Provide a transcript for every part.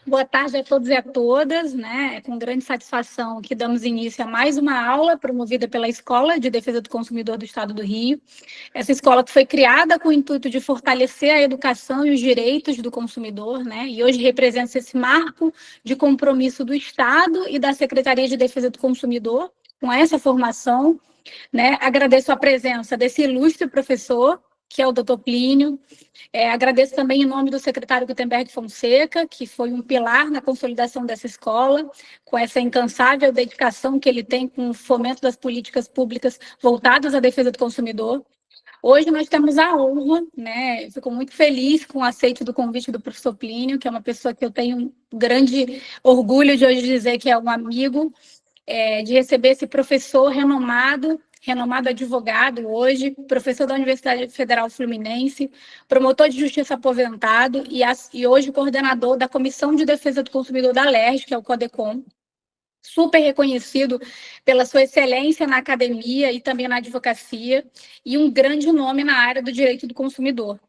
Boa tarde a todos e a todas, né? É com grande satisfação que damos início a mais uma aula promovida pela Escola de Defesa do Consumidor do Estado do Rio. Essa escola que foi criada com o intuito de fortalecer a educação e os direitos do consumidor, né? E hoje representa esse marco de compromisso do Estado e da Secretaria de Defesa do Consumidor com essa formação, né? Agradeço a presença desse ilustre professor, que é o Dr. Plínio. Agradeço também em nome do secretário Gutenberg Fonseca, que foi um pilar na consolidação dessa escola, com essa incansável dedicação que ele tem com o fomento das políticas públicas voltadas à defesa do consumidor. Hoje nós temos a honra, né? Fico muito feliz com o aceite do convite do professor Plínio, que é uma pessoa que eu tenho um grande orgulho de hoje dizer que é um amigo, de receber esse professor renomado advogado hoje, professor da Universidade Federal Fluminense, promotor de justiça aposentado e hoje coordenador da Comissão de Defesa do Consumidor da LERJ, que é o CODECOM, super reconhecido pela sua excelência na academia e também na advocacia, e um grande nome na área do direito do consumidor.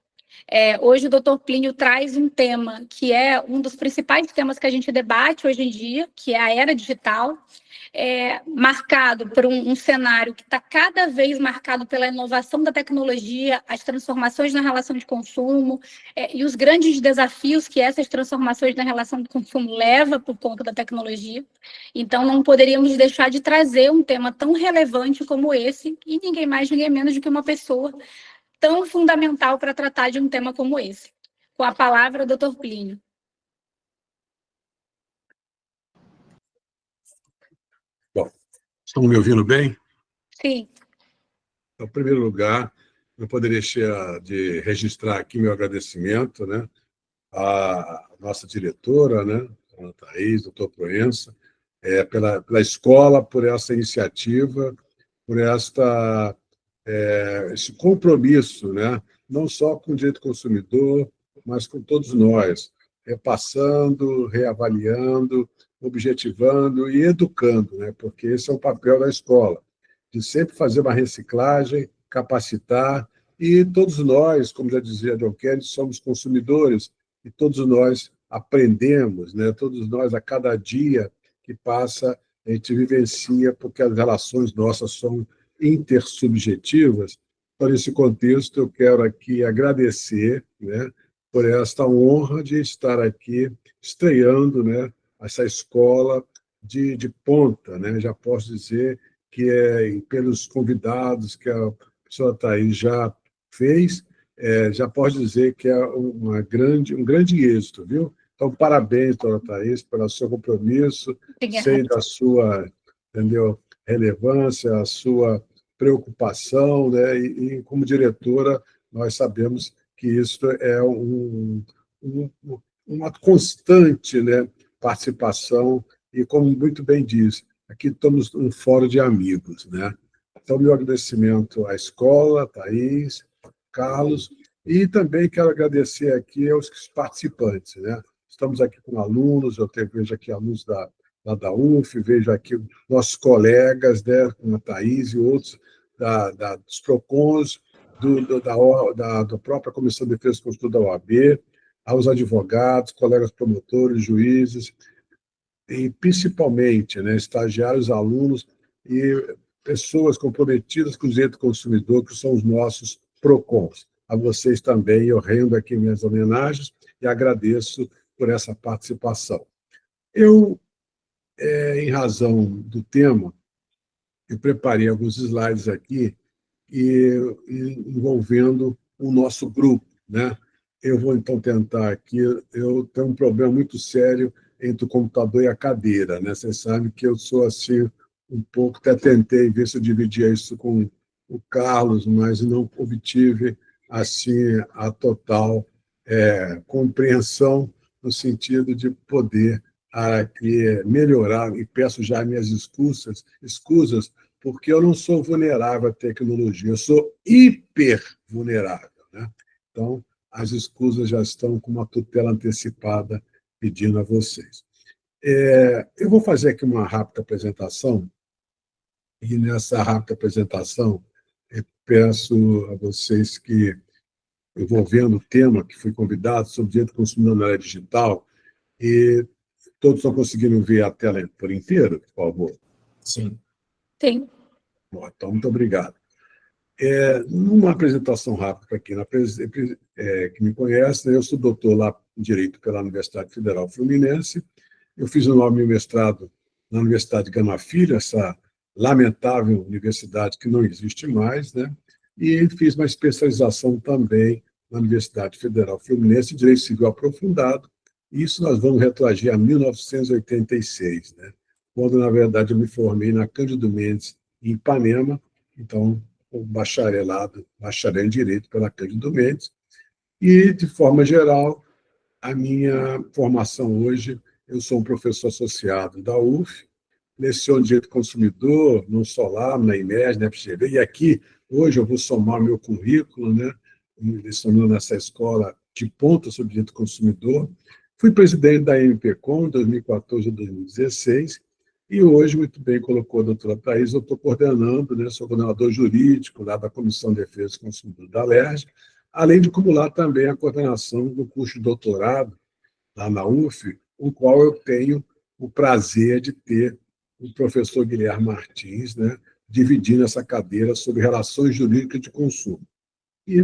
Hoje o doutor Plínio traz um tema que é um dos principais temas que a gente debate hoje em dia, que é a era digital, marcado por um cenário que está cada vez marcado pela inovação da tecnologia, as transformações na relação de consumo, e os grandes desafios que essas transformações na relação de consumo levam por conta da tecnologia. Então, não poderíamos deixar de trazer um tema tão relevante como esse, e ninguém mais, ninguém menos do que uma pessoa tão fundamental para tratar de um tema como esse. Com a palavra, o doutor Plínio. Bom, estão me ouvindo bem? Sim. Em primeiro lugar, não poderia deixar de registrar aqui meu agradecimento, né, à nossa diretora, né, a Thaís, doutor Proença, pela escola, por essa iniciativa, por esse compromisso, né, não só com o direito do consumidor, mas com todos nós, repassando, reavaliando, objetivando e educando, né, porque esse é o papel da escola, de sempre fazer uma reciclagem, capacitar, e todos nós, como já dizia John Kennedy, somos consumidores, e todos nós aprendemos, né? Todos nós, a cada dia que passa, a gente vivencia, porque as relações nossas são intersubjetivas. Por esse contexto, eu quero aqui agradecer, né, por esta honra de estar aqui estreando, né, essa escola de ponta, né? Já posso dizer que pelos convidados que a professora Thaís já fez, já posso dizer que é um grande êxito, viu? Então, parabéns, doutora Thaís, pelo seu compromisso, sei da sua, entendeu, relevância, a sua preocupação, né? E como diretora, nós sabemos que isso é uma constante, né, participação, e como muito bem diz, aqui estamos num fórum de amigos, né? Então, meu agradecimento à escola, a Thaís, Carlos, e também quero agradecer aqui aos participantes, né? Estamos aqui com alunos, vejo aqui alunos da UF, vejo aqui nossos colegas, né, como a Thaís e outros dos PROCONs, da própria Comissão de Defesa do Consumidor da OAB, aos advogados, colegas promotores, juízes, e principalmente, né, estagiários, alunos e pessoas comprometidas com o direito do consumidor, que são os nossos PROCONs. A vocês também, eu rendo aqui minhas homenagens e agradeço por essa participação. Eu, em razão do tema, eu preparei alguns slides aqui envolvendo o nosso grupo, né? Eu vou, então, tentar aqui. Eu tenho um problema muito sério entre o computador e a cadeira, né? Vocês sabem que eu sou assim, um pouco, até tentei ver se eu dividia isso com o Carlos, mas não obtive assim a total compreensão no sentido de poder aqui melhorar, e peço já minhas escusas, porque eu não sou vulnerável à tecnologia, eu sou hiper vulnerável, né? Então, as escusas já estão com uma tutela antecipada pedindo a vocês. Eu vou fazer aqui uma rápida apresentação, e nessa rápida apresentação eu peço a vocês que, envolvendo o tema que fui convidado sobre direito do consumidor na área digital, E todos estão conseguindo ver a tela por inteiro, por favor? Sim. Tem. Bom, então, muito obrigado. Numa apresentação rápida para quem que me conhece, né, eu sou doutor lá em Direito pela Universidade Federal Fluminense. Eu fiz o meu mestrado na Universidade Gama Filho, essa lamentável universidade que não existe mais, né? E fiz uma especialização também na Universidade Federal Fluminense em Direito Civil Aprofundado. Isso nós vamos retroagir a 1986, né? Quando, na verdade, eu me formei na Cândido Mendes, em Ipanema, então, o bacharel em Direito pela Cândido Mendes. E, de forma geral, a minha formação hoje, eu sou um professor associado da UF, leciono Direito do Consumidor, no Solar, na IMES, na FGV, e aqui, hoje, eu vou somar meu currículo, né, lecionando nessa escola de ponta sobre Direito do Consumidor. Fui presidente da MPCOM, 2014 a 2016, e hoje, muito bem colocou a doutora Thais, eu estou coordenando, né, sou coordenador jurídico lá da Comissão de Defesa do Consumidor da LERJ, além de acumular também a coordenação do curso de doutorado lá na UF, o qual eu tenho o prazer de ter o professor Guilherme Martins, né, dividindo essa cadeira sobre relações jurídicas de consumo. E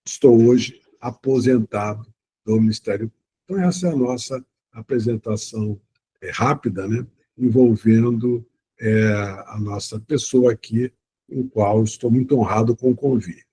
estou hoje aposentado do Ministério. Então, essa é a nossa apresentação rápida, né, envolvendo a nossa pessoa aqui, em qual estou muito honrado com o convite.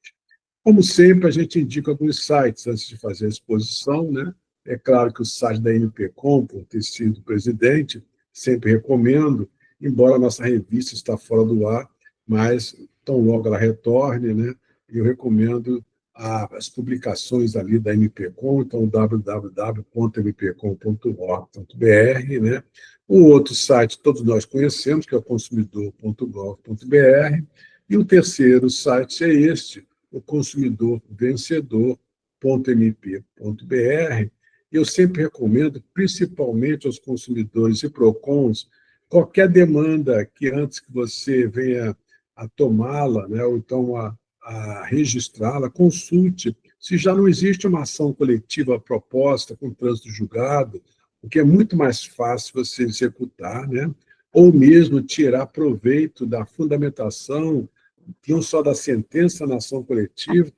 Como sempre, a gente indica alguns sites antes de fazer a exposição, né? É claro que o site da MPCOM, por ter sido presidente, sempre recomendo, embora a nossa revista está fora do ar, mas tão logo ela retorne, né? Eu recomendo as publicações ali da MPCOM, então www.mpcom.org.br, né? O outro site todos nós conhecemos, que é o consumidor.gov.br, e o terceiro site é este, o consumidorvencedor.mp.br. Eu sempre recomendo, principalmente aos consumidores e PROCONs, qualquer demanda que antes que você venha a tomá-la, né, ou então a registrá-la, consulte se já não existe uma ação coletiva proposta com trânsito julgado, o que é muito mais fácil você executar, né, ou mesmo tirar proveito da fundamentação não só da sentença na ação coletiva,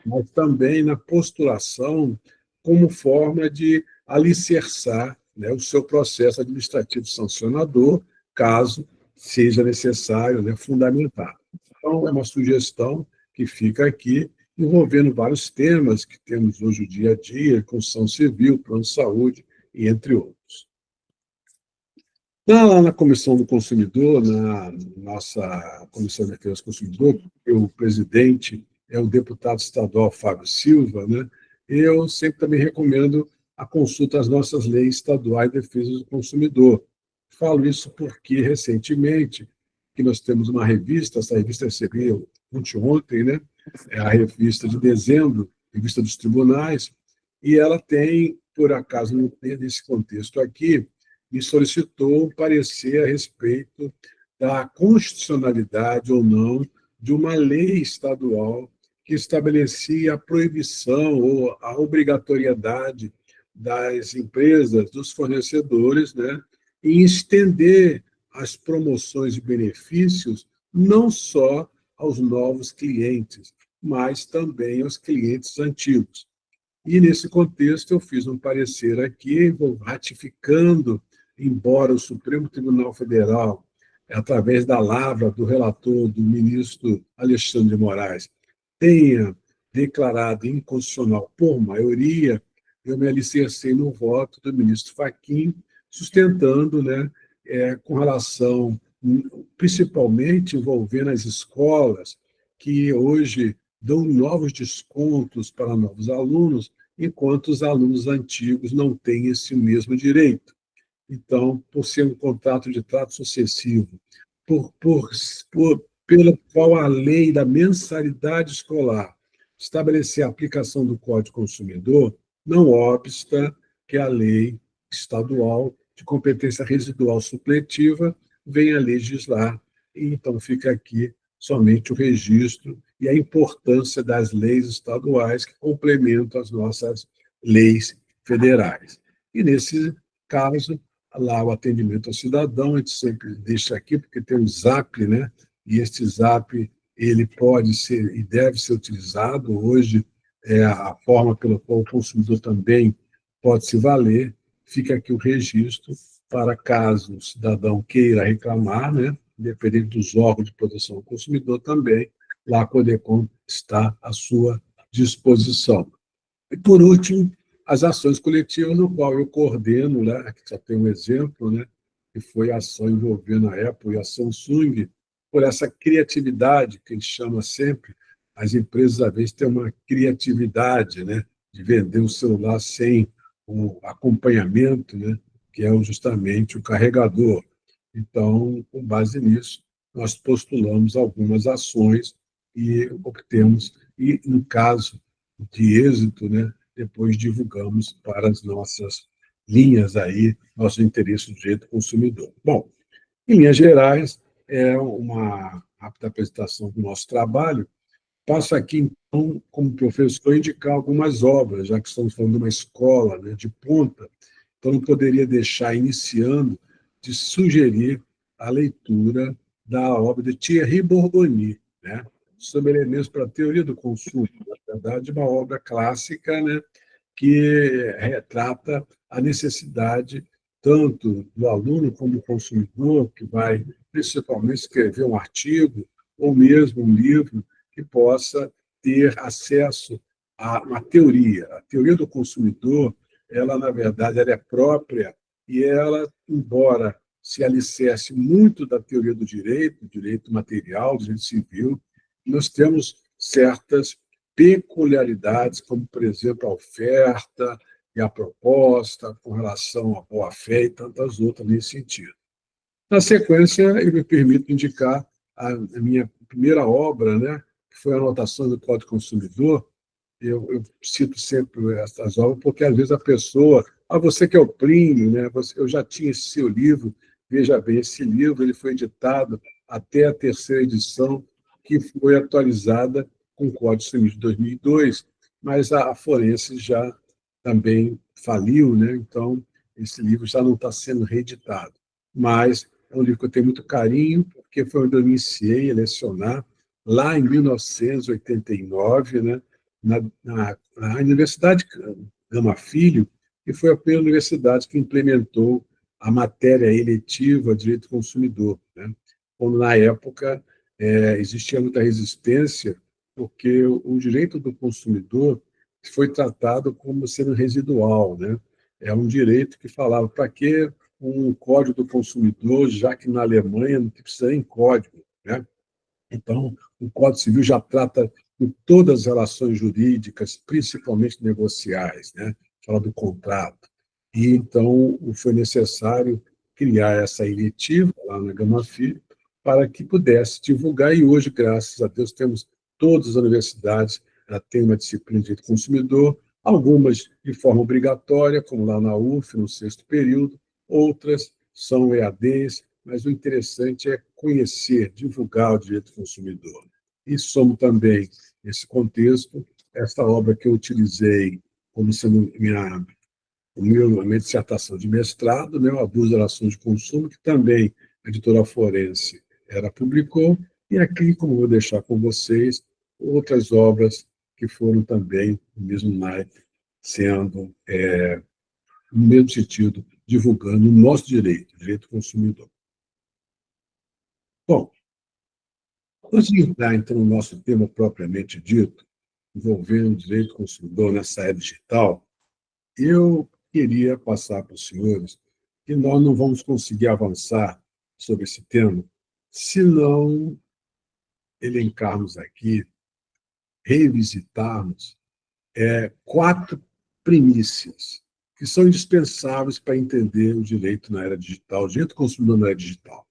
mas também na postulação como forma de alicerçar, né, o seu processo administrativo sancionador, caso seja necessário, né, fundamentar. Então, é uma sugestão que fica aqui, envolvendo vários temas que temos hoje o dia a dia, construção civil, plano de saúde, e entre outros. Lá na Comissão do Consumidor, na nossa Comissão de Defesa do Consumidor, o presidente é o deputado estadual Fábio Silva, né? Eu sempre também recomendo a consulta às nossas leis estaduais de defesa do consumidor. Falo isso porque, recentemente, que nós temos uma revista, essa revista recebeu ontem, né? É a revista de dezembro, revista dos tribunais, e ela tem, por acaso, nesse contexto aqui, me solicitou um parecer a respeito da constitucionalidade ou não de uma lei estadual que estabelecia a proibição ou a obrigatoriedade das empresas, dos fornecedores, né, em estender as promoções e benefícios não só aos novos clientes, mas também aos clientes antigos. E, nesse contexto, eu fiz um parecer aqui, ratificando, embora o Supremo Tribunal Federal, através da lavra do relator, do ministro Alexandre de Moraes, tenha declarado inconstitucional por maioria, eu me alicercei no voto do ministro Fachin, sustentando, né, com relação, principalmente envolvendo as escolas, que hoje dão novos descontos para novos alunos, enquanto os alunos antigos não têm esse mesmo direito. Então, por ser um contrato de trato sucessivo, pela qual a lei da mensalidade escolar estabelecer a aplicação do Código Consumidor, não obsta que a lei estadual de competência residual supletiva venha legislar. E, então, fica aqui somente o registro e a importância das leis estaduais que complementam as nossas leis federais. E, nesse caso lá o atendimento ao cidadão, a gente sempre deixa aqui, porque tem um Zap, né? E este Zap ele pode ser e deve ser utilizado. Hoje, é a forma pela qual o consumidor também pode se valer. Fica aqui o registro para caso o cidadão queira reclamar, né? Independente dos órgãos de proteção ao consumidor também, lá a Codecom está à sua disposição. E, por último, as ações coletivas, no qual eu coordeno, né, aqui só tem um exemplo, né, que foi a ação envolvendo a Apple e a Samsung, por essa criatividade que a gente chama sempre, as empresas, às vezes, têm uma criatividade, né, de vender um celular sem o acompanhamento, né, que é justamente o carregador. Então, com base nisso, nós postulamos algumas ações e obtemos, e no caso de êxito, né, depois divulgamos para as nossas linhas aí, nosso interesse do direito do consumidor. Bom, em linhas gerais, é uma rápida apresentação do nosso trabalho. Passo aqui, então, como professor, a indicar algumas obras, já que estamos falando de uma escola, né, de ponta, então não poderia deixar, iniciando, de sugerir a leitura da obra de Thierry Bourgonni, né, sobre elementos para a teoria do consumo. Na verdade, uma obra clássica, né, que retrata a necessidade tanto do aluno como do consumidor, que vai principalmente escrever um artigo ou mesmo um livro que possa ter acesso a uma teoria. A teoria do consumidor, ela, na verdade, ela é própria e ela, embora se alicerce muito da teoria do direito material, direito civil, nós temos certas peculiaridades, como, por exemplo, a oferta e a proposta, com relação à boa-fé e tantas outras nesse sentido. Na sequência, eu me permito indicar a minha primeira obra, né, que foi a anotação do Código Consumidor. Eu cito sempre essas obras, porque às vezes a pessoa, você que é o Plínio, né, eu já tinha esse seu livro, veja bem, esse livro ele foi editado até a terceira edição, que foi atualizada com o Código Civil de 2002, mas a Forense já também faliu, né? Então esse livro já não está sendo reeditado. Mas é um livro que eu tenho muito carinho, porque foi onde eu iniciei a lecionar, lá em 1989, né? Na Universidade Gama Filho, que foi a primeira universidade que implementou a matéria eletiva Direito do Consumidor, né? Quando, na época, existia muita resistência, porque o direito do consumidor foi tratado como sendo residual, né? É um direito que falava para que um código do consumidor, já que na Alemanha não precisa nem código, né? Então, o Código Civil já trata de todas as relações jurídicas, principalmente negociais, né? Fala do contrato. E, então, foi necessário criar essa eletiva lá na Gama Filho para que pudesse divulgar, e hoje, graças a Deus, temos todas as universidades têm uma disciplina de direito do consumidor, algumas de forma obrigatória, como lá na UF, no sexto período, outras são EADs, mas o interessante é conhecer, divulgar o direito do consumidor. E somos também, nesse contexto, esta obra que eu utilizei como sendo minha dissertação de mestrado, né, o Abuso das Relações de Consumo, que também a editora Forense publicou, e aqui, como vou deixar com vocês, outras obras que foram também no mesmo naipe, sendo, no mesmo sentido, divulgando o nosso direito, o direito do consumidor. Bom, antes de entrar, então, no nosso tema propriamente dito, envolvendo o direito do consumidor nessa era digital, eu queria passar para os senhores que nós não vamos conseguir avançar sobre esse tema se não elencarmos aqui, revisitarmos 4 primícias que são indispensáveis para entender o direito na era digital, o direito do consumidor na era digital.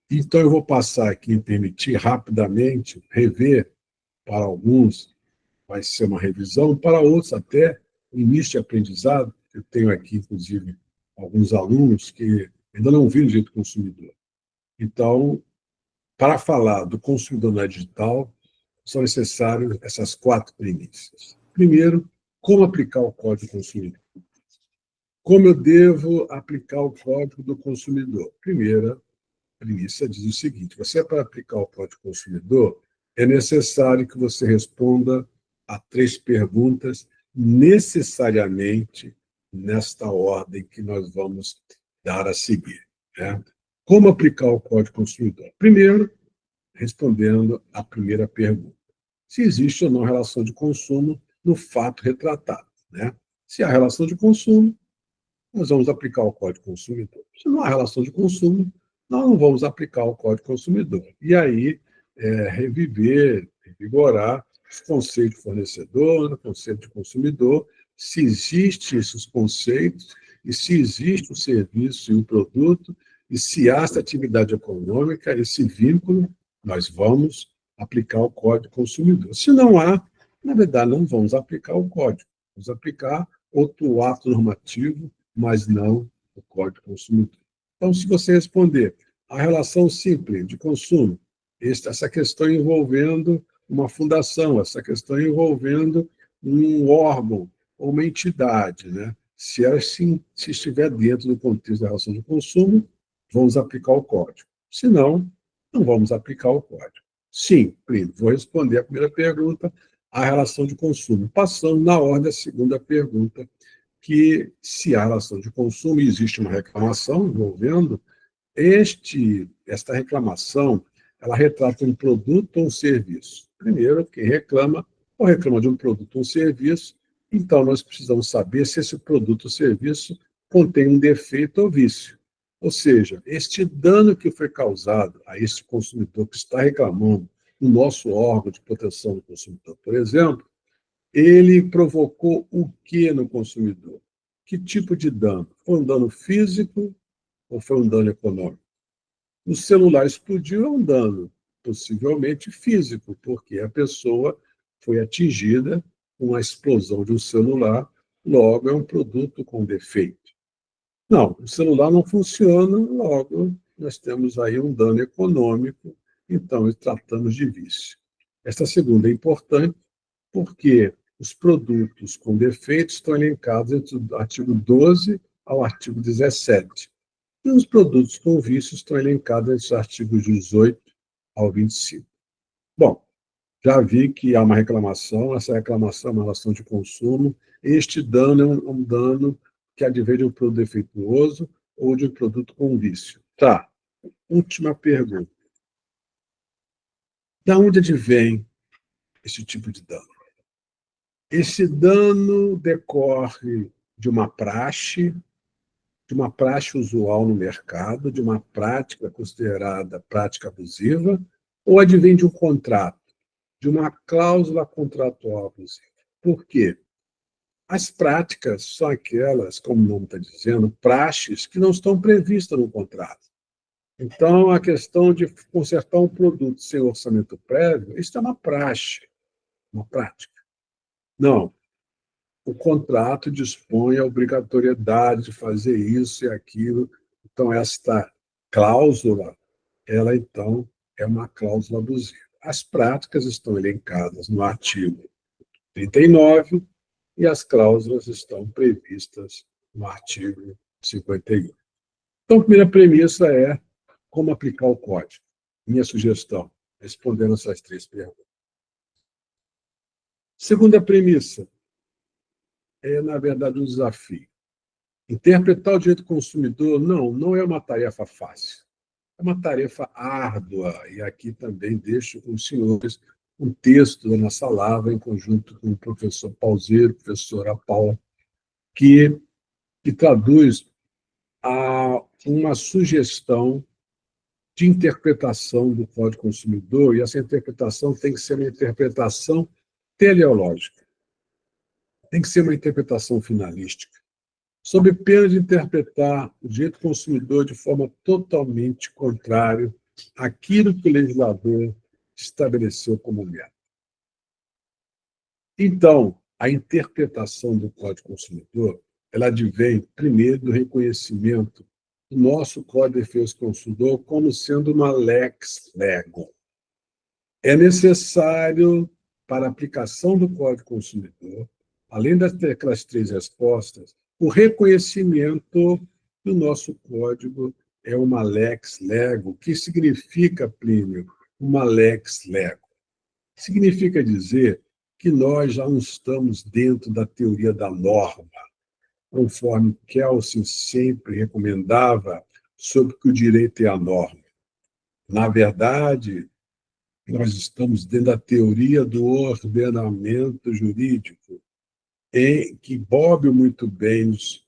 Então, eu vou passar aqui, me permitir rapidamente rever, para alguns vai ser uma revisão, para outros até o início de aprendizado. Eu tenho aqui, inclusive, alguns alunos que ainda não viram o direito do consumidor. Então, para falar do consumidor na era digital, são necessárias essas 4 premissas. Primeiro, como aplicar o Código do Consumidor. Como eu devo aplicar o Código do Consumidor? Primeira premissa diz o seguinte: você, para aplicar o Código do Consumidor, é necessário que você responda a 3 perguntas, necessariamente nesta ordem que nós vamos dar a seguir, né? Como aplicar o Código do Consumidor? Primeiro, respondendo à primeira pergunta: se existe ou não relação de consumo no fato retratado, né? Se há relação de consumo, nós vamos aplicar o Código Consumidor. Se não há relação de consumo, nós não vamos aplicar o Código Consumidor. E aí, revigorar os conceitos de fornecedor, conceito de consumidor, se existem esses conceitos, e se existe o serviço e o produto, e se há essa atividade econômica, esse vínculo, nós vamos aplicar o Código Consumidor. Se não há, na verdade, não vamos aplicar o Código, vamos aplicar outro ato normativo, mas não o Código Consumidor. Então, se você responder a relação simples de consumo, essa questão envolvendo uma fundação, essa questão envolvendo um órgão ou uma entidade, né? Se ela se estiver dentro do contexto da relação de consumo, vamos aplicar o código. Se não, não vamos aplicar o código. Sim, primo, vou responder a primeira pergunta, a relação de consumo. Passando na ordem a segunda pergunta, que se há relação de consumo e existe uma reclamação envolvendo, esta reclamação, ela retrata um produto ou um serviço. Primeiro, quem reclama, ou reclama de um produto ou um serviço, então nós precisamos saber se esse produto ou serviço contém um defeito ou vício. Ou seja, este dano que foi causado a esse consumidor que está reclamando no nosso órgão de proteção do consumidor, por exemplo, ele provocou o que no consumidor? Que tipo de dano? Foi um dano físico ou foi um dano econômico? O celular explodiu, é um dano possivelmente físico, porque a pessoa foi atingida com a explosão de um celular, logo é um produto com defeito. Não, o celular não funciona, logo nós temos aí um dano econômico, então tratamos de vício. Esta segunda é importante porque os produtos com defeitos estão elencados entre o artigo 12 ao artigo 17. E os produtos com vício estão elencados entre os artigos 18 ao 25. Bom, já vi que há uma reclamação, essa reclamação é uma relação de consumo. Este dano é um dano que advém de um produto defeituoso ou de um produto com vício. Tá, última pergunta. Da onde advém esse tipo de dano? Esse dano decorre de uma praxe usual no mercado, de uma prática considerada prática abusiva, ou advém de um contrato, de uma cláusula contratual abusiva. Por quê? As práticas são aquelas, como o nome está dizendo, praxes que não estão previstas no contrato. Então, a questão de consertar um produto sem orçamento prévio, isso é uma praxe, uma prática. Não. O contrato dispõe a obrigatoriedade de fazer isso e aquilo. Então, esta cláusula, ela, então, é uma cláusula abusiva. As práticas estão elencadas no artigo 39 e as cláusulas estão previstas no artigo 51. Então, a primeira premissa é como aplicar o código. Minha sugestão, respondendo essas 3 perguntas. Segunda premissa, na verdade, um desafio. Interpretar o direito do consumidor, não é uma tarefa fácil. É uma tarefa árdua, e aqui também deixo com os senhores um texto da nossa lavra, em conjunto com o professor Pauseiro, professora Paula, que traduz uma sugestão de interpretação do Código Consumidor, e essa interpretação tem que ser uma interpretação teleológica. Tem que ser uma interpretação finalística, sob pena de interpretar o direito consumidor de forma totalmente contrária àquilo que o legislador estabeleceu como meta. Então, a interpretação do Código Consumidor, ela advém, primeiro, do reconhecimento do nosso Código de Defesa do Consumidor como sendo uma lex legum. É necessário, para a aplicação do Código Consumidor, além daquelas 3 respostas, o reconhecimento que o nosso código é uma lex lego. O que significa, Plínio, uma lex lego? Significa dizer que nós já não estamos dentro da teoria da norma, conforme Kelsen sempre recomendava sobre que o direito é a norma. Na verdade, nós estamos dentro da teoria do ordenamento jurídico, em que Bobbio muito bem nos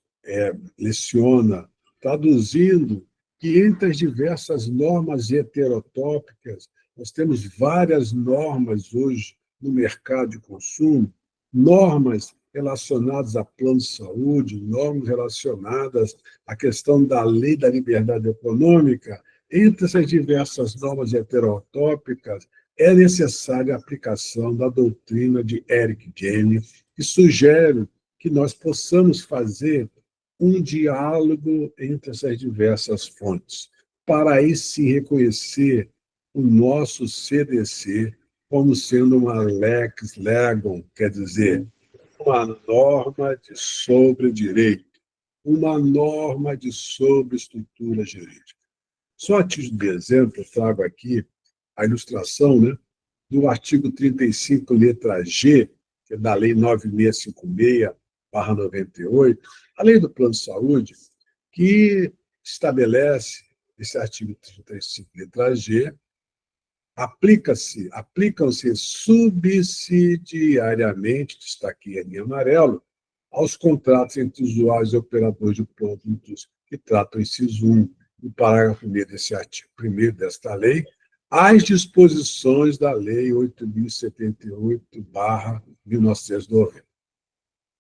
leciona, traduzindo que entre as diversas normas heterotópicas, nós temos várias normas hoje no mercado de consumo, normas relacionadas a plano de saúde, normas relacionadas à questão da lei da liberdade econômica. Entre essas diversas normas heterotópicas, é necessária a aplicação da doutrina de Eric Jenny, que sugere que nós possamos fazer um diálogo entre essas diversas fontes, para aí sim reconhecer o nosso CDC como sendo uma lex legum, quer dizer, uma norma de sobre-direito, uma norma de sobre-estrutura jurídica. Só a título de exemplo, eu trago aqui a ilustração, né, do artigo 35, letra G, que é da Lei 9656/98, a Lei do Plano de Saúde, que estabelece, esse artigo 35, letra G, aplicam-se subsidiariamente, destaquei em amarelo, aos contratos entre usuários e operadores de produtos que tratam inciso 1 do parágrafo 1º desse artigo 1º desta lei, as disposições da Lei 8.078/1990.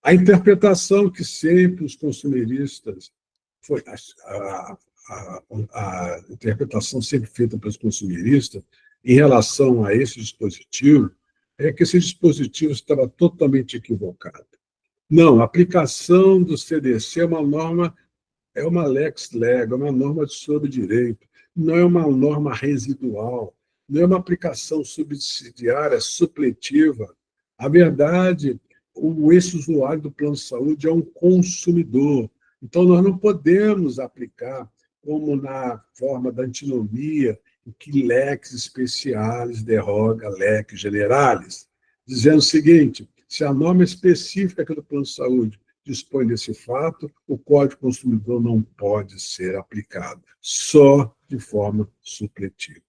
A interpretação que sempre os consumeristas foi a interpretação sempre feita pelos consumeristas em relação a esse dispositivo é que esse dispositivo estava totalmente equivocado. Não, a aplicação do CDC é uma norma, é uma lex lego, é uma norma de sobre-direito, não é uma norma residual, não é uma aplicação subsidiária, supletiva. A verdade, esse usuário do plano de saúde é um consumidor. Então, nós não podemos aplicar, como na forma da antinomia, que lex specialis derroga lex generalis, dizendo o seguinte: se a norma específica do plano de saúde dispõe desse fato, o Código Consumidor não pode ser aplicado, só de forma supletiva.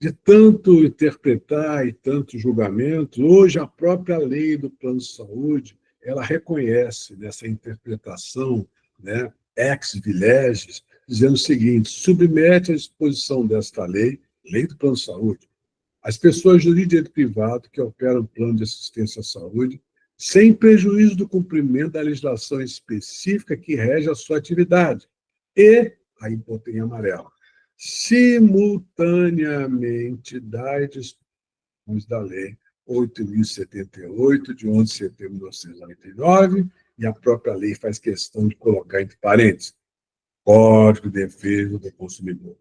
De tanto interpretar e tanto julgamento, hoje a própria lei do plano de saúde, ela reconhece nessa interpretação, né, ex vileges, dizendo o seguinte: submete à disposição desta lei, lei do plano de saúde, as pessoas jurídicas e privado que operam plano de assistência à saúde, sem prejuízo do cumprimento da legislação específica que rege a sua atividade. E, aí botei em amarelo, simultaneamente das disposições da Lei 8.078, de 11 de setembro de 1999, e a própria lei faz questão de colocar entre parênteses, Código de Defesa do Consumidor.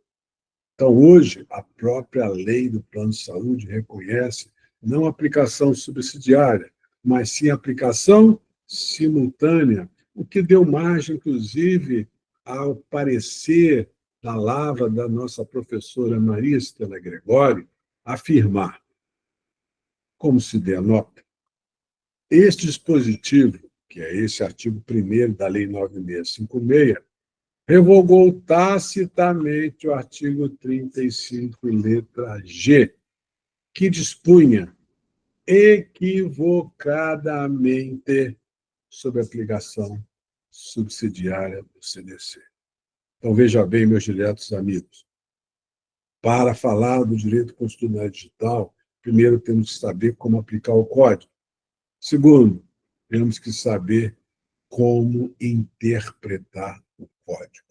Então, hoje, a própria lei do plano de saúde reconhece não aplicação subsidiária, mas sim aplicação simultânea, o que deu margem, inclusive, ao parecer da lavra da nossa professora Maria Estela Gregori, afirmar, como se denota, este dispositivo, que é esse artigo 1º da Lei 9656, revogou tacitamente o artigo 35, letra G, que dispunha equivocadamente sobre a aplicação subsidiária do CDC. Então, veja bem, meus diletos amigos, para falar do direito constitucional digital, primeiro temos que saber como aplicar o código. Segundo, temos que saber como interpretar o código.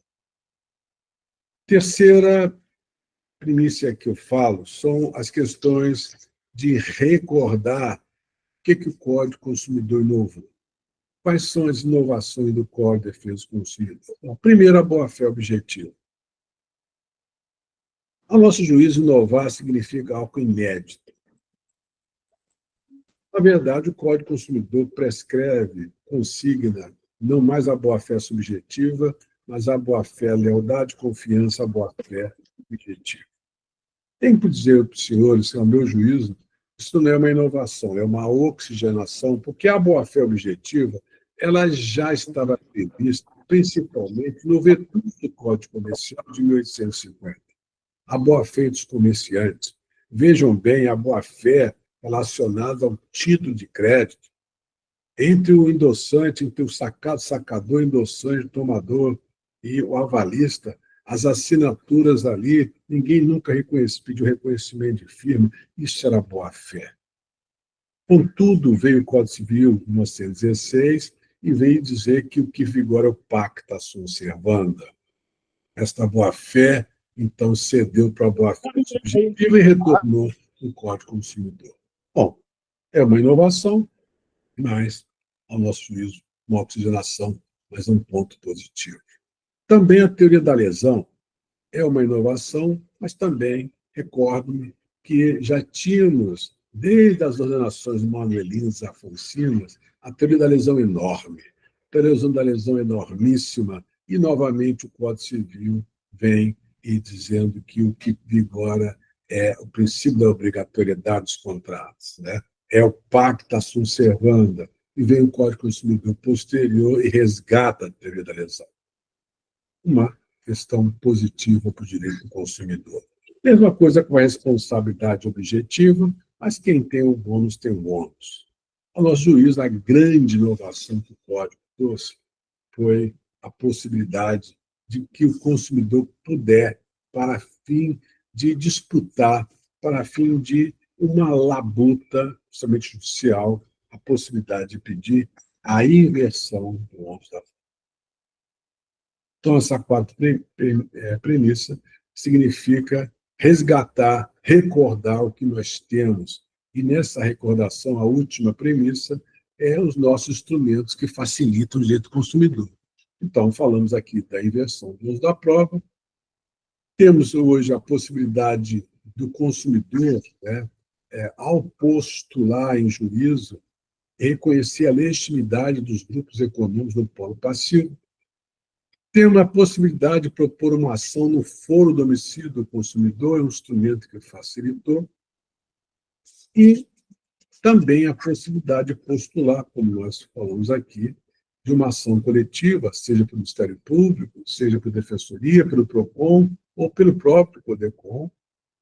Terceira primícia que eu falo são as questões de recordar o que o Código Consumidor inovou. Quais são as inovações do Código de Defesa do Consumidor? Bom, primeiro, a boa-fé objetiva. A nosso juízo, inovar significa algo inédito. Na verdade, o Código Consumidor prescreve, consigna não mais a boa-fé subjetiva, mas a boa-fé, lealdade, confiança, a boa-fé objetiva. Tenho que dizer para os senhores, ao meu juízo, isso não é uma inovação, é uma oxigenação, porque a boa-fé objetiva ela já estava prevista, principalmente no vetúcio do Código Comercial de 1850. A boa-fé dos comerciantes. Vejam bem a boa-fé relacionada ao título de crédito, entre o endossante, entre o sacado, sacador, endossante, tomador e o avalista, as assinaturas ali, ninguém nunca pediu reconhecimento de firma, isso era boa-fé. Contudo, veio o Código Civil de 1916 e veio dizer que o que vigora é o pacta sunt servanda. Esta boa-fé, então, cedeu para a boa-fé subjetiva e retornou o Código Consumidor. Bom, é uma inovação, mas, ao nosso juízo, uma oxigenação, mas um ponto positivo. Também a teoria da lesão é uma inovação, mas também recordo-me que já tínhamos, desde as ordenações manuelinas e afonsinas, a teoria da lesão enorme, a teoria da lesão enormíssima, e, novamente, o Código Civil vem e dizendo que o que vigora é o princípio da obrigatoriedade dos contratos, né? É o pacta sunt servanda, e vem o Código Consumidor posterior e resgata a teoria da lesão. Uma questão positiva para o direito do consumidor. Mesma coisa com a responsabilidade objetiva, mas quem tem o bônus tem o ônus. A nosso juízo, a grande inovação que o Código trouxe foi a possibilidade de que o consumidor puder, para fim de disputar, para fim de uma labuta, principalmente judicial, a possibilidade de pedir a inversão do ônus da. Então, essa quarta premissa significa resgatar, recordar o que nós temos. E nessa recordação, a última premissa é os nossos instrumentos que facilitam o direito do consumidor. Então, falamos aqui da inversão do uso da prova. Temos hoje a possibilidade do consumidor, né, ao postular em juízo, reconhecer a legitimidade dos grupos econômicos no polo passivo. Temos a possibilidade de propor uma ação no foro do homicídio do consumidor, é um instrumento que facilitou. E também a possibilidade de postular, como nós falamos aqui, de uma ação coletiva, seja pelo Ministério Público, seja pela Defensoria, pelo PROCON ou pelo próprio CODECON,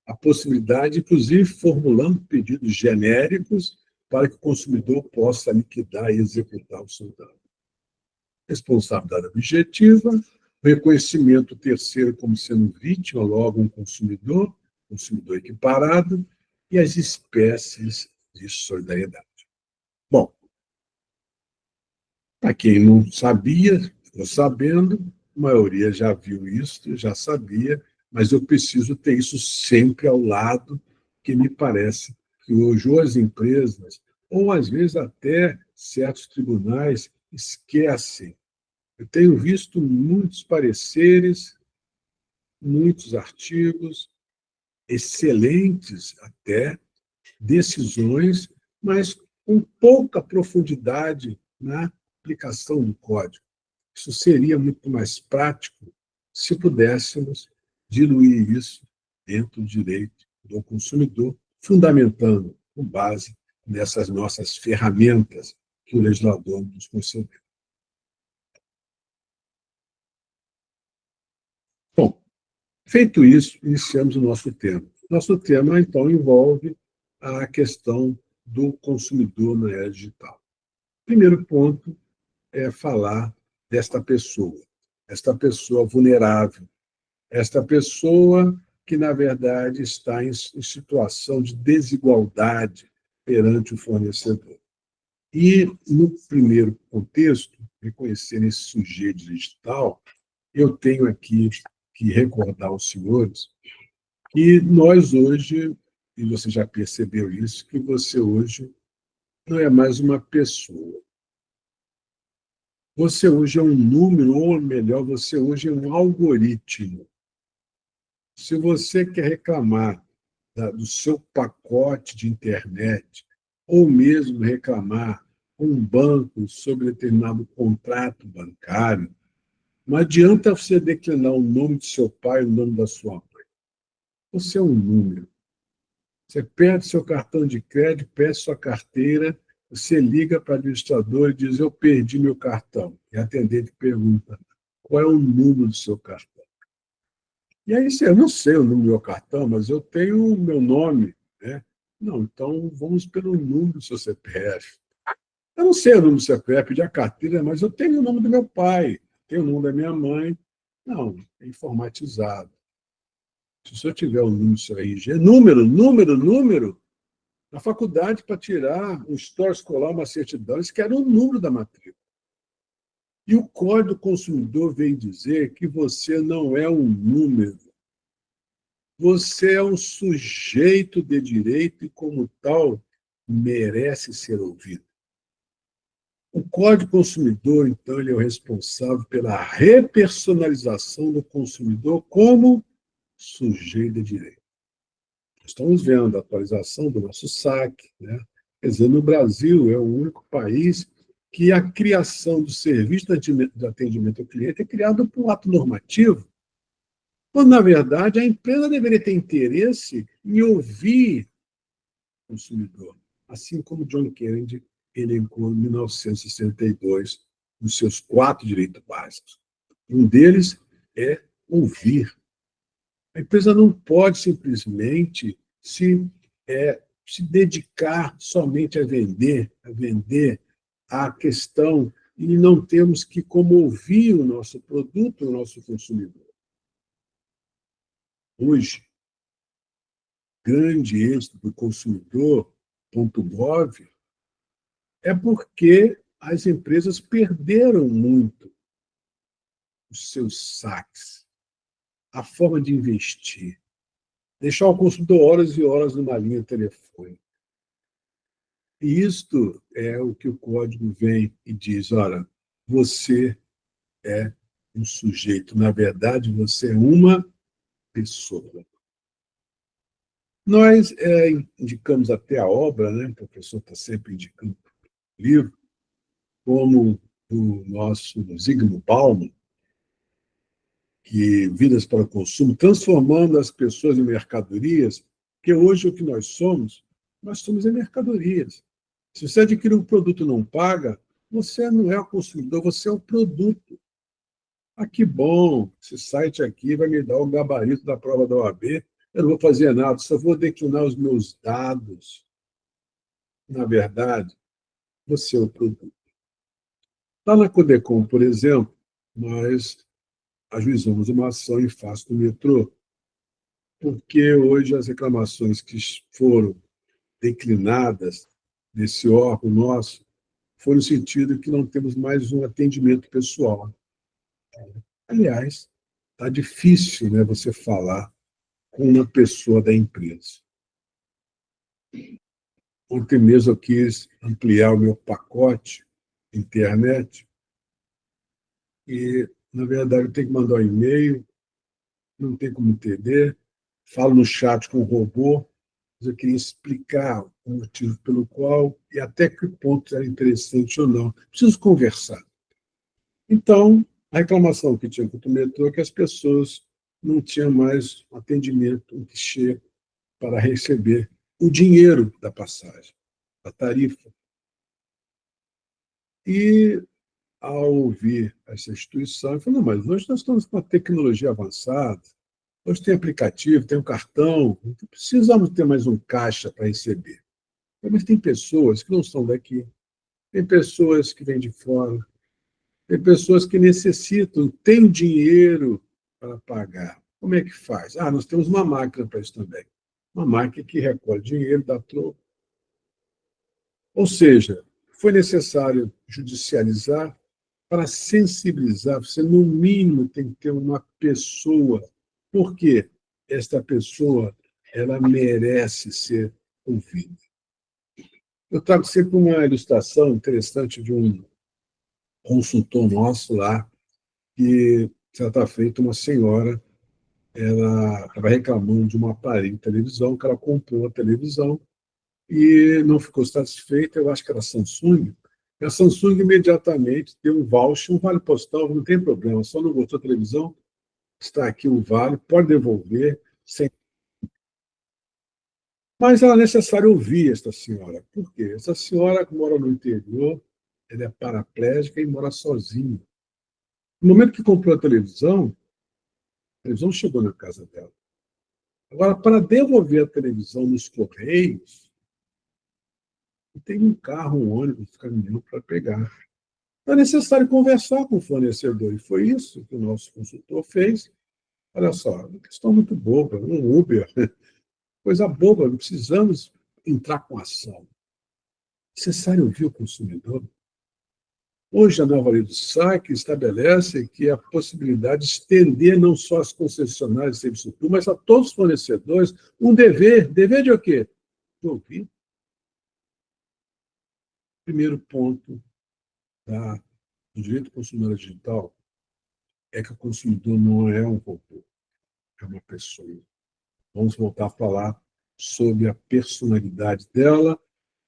a possibilidade, inclusive, formulando pedidos genéricos para que o consumidor possa liquidar e executar o seu dano. Responsabilidade objetiva, reconhecimento terceiro como sendo vítima, logo um consumidor equiparado, e as espécies de solidariedade. Bom, para quem não sabia, estou sabendo, a maioria já viu isso, já sabia, mas eu preciso ter isso sempre ao lado, que me parece que hoje ou as empresas, ou às vezes até certos tribunais, esquecem. Eu tenho visto muitos pareceres, muitos artigos, excelentes até, decisões, mas com pouca profundidade na aplicação do código. Isso seria muito mais prático se pudéssemos diluir isso dentro do direito do consumidor, fundamentando com base nessas nossas ferramentas que o legislador nos concedeu. Bom, feito isso, iniciamos o nosso tema. Nosso tema, então, envolve a questão do consumidor na era digital. Primeiro ponto é falar desta pessoa, esta pessoa vulnerável, esta pessoa que, na verdade, está em situação de desigualdade perante o fornecedor. E, no primeiro contexto, reconhecer esse sujeito digital, eu tenho aqui que recordar aos senhores que nós hoje, e você já percebeu isso, que você hoje não é mais uma pessoa. Você hoje é um número, ou melhor, você hoje é um algoritmo. Se você quer reclamar do seu pacote de internet, ou mesmo reclamar com um banco sobre determinado contrato bancário, não adianta você declinar o nome de seu pai e o nome da sua mãe. Você é um número. Você perde seu cartão de crédito, perde sua carteira, você liga para o administrador e diz: eu perdi meu cartão. E a atendente pergunta: qual é o número do seu cartão? E aí, eu não sei o número do meu cartão, mas eu tenho o meu nome, né? Não, então vamos pelo número do seu CPF. Eu não sei o número do CPF, pedi a carteira, mas eu tenho o nome do meu pai, tenho o nome da minha mãe. Não, é informatizado. Se eu tiver o número do seu RG, número, na faculdade, para tirar um histórico escolar, uma certidão, eles querem o número da matrícula. E o Código do Consumidor veio dizer que você não é um número. Você é um sujeito de direito e, como tal, merece ser ouvido. O Código do Consumidor, então, ele é o responsável pela repersonalização do consumidor como sujeito de direito. Estamos vendo a atualização do nosso saque, né? Quer dizer, no Brasil é o único país que a criação do serviço de atendimento ao cliente é criado por ato normativo, quando, na verdade, a empresa deveria ter interesse em ouvir o consumidor, assim como John Kennedy elencou em 1962 nos seus 4 direitos básicos. Um deles é ouvir. A empresa não pode simplesmente se dedicar somente a vender a questão, e não temos que como ouvir o nosso produto, o nosso consumidor. Hoje, grande êxito do consumidor.gov é porque as empresas perderam muito os seus saques, a forma de investir, deixar o consumidor horas e horas numa linha telefônica. E isto é o que o código vem e diz: olha, você é um sujeito, na verdade, você é uma pessoa. Nós indicamos até a obra, né? O professor está sempre indicando o livro, como o nosso Zygmunt Bauman, que Vidas para o Consumo, transformando as pessoas em mercadorias, porque hoje o que nós somos em mercadorias. Se você adquire um produto e não paga, você não é o consumidor, você é o produto. Ah, que bom, esse site aqui vai me dar o gabarito da prova da OAB, eu não vou fazer nada, só vou declinar os meus dados. Na verdade, você é o produto. Lá na Codecom, por exemplo, nós ajuizamos uma ação em face do metrô, porque hoje as reclamações que foram declinadas desse órgão nosso foram no sentido que não temos mais um atendimento pessoal. Aliás, está difícil, né, você falar com uma pessoa da empresa. Ontem mesmo eu quis ampliar o meu pacote internet e, na verdade, eu tenho que mandar um e-mail, não tem como entender, falo no chat com o robô, mas eu queria explicar o motivo pelo qual e até que ponto era interessante ou não. Preciso conversar. Então, a reclamação que tinha contra o metrô é que as pessoas não tinham mais atendimento, um guichê, para receber o dinheiro da passagem, a tarifa. E, ao ouvir essa instituição, eu falei: não, mas hoje nós estamos com uma tecnologia avançada, hoje tem aplicativo, tem um cartão, não precisamos ter mais um caixa para receber. Mas tem pessoas que não são daqui, tem pessoas que vêm de fora, tem pessoas que necessitam, têm dinheiro para pagar. Como é que faz? Ah, nós temos uma máquina para isso também. Uma máquina que recolhe dinheiro, dá troco. Ou seja, foi necessário judicializar para sensibilizar. Você, no mínimo, tem que ter uma pessoa. Por quê? Esta pessoa, ela merece ser ouvida. Eu trago sempre uma ilustração interessante de um consultor nosso lá, que, certa feita, uma senhora, ela estava reclamando de um aparelho de televisão, que ela comprou a televisão e não ficou satisfeita, eu acho que era Samsung, A Samsung imediatamente deu um voucher, um vale postal, não tem problema, só não gostou da televisão, está aqui o vale, pode devolver. Sem... Mas era necessário ouvir esta senhora. Por quê? Essa senhora mora no interior, ela é paraplégica e mora sozinha. No momento que comprou a televisão chegou na casa dela. Agora, para devolver a televisão nos Correios, tem um carro, um ônibus, um caminhão para pegar. Então, é necessário conversar com o fornecedor, e foi isso que o nosso consultor fez. Olha só, uma questão muito boba, um Uber, coisa boba, não precisamos entrar com ação. É necessário ouvir o consumidor. Hoje, a nova lei do SAC estabelece que a possibilidade de estender não só as concessionárias de serviço público, mas a todos os fornecedores um dever. Dever de o quê? De ouvir. Primeiro ponto do direito do consumidor digital é que o consumidor não é um robô, é uma pessoa. Vamos voltar a falar sobre a personalidade dela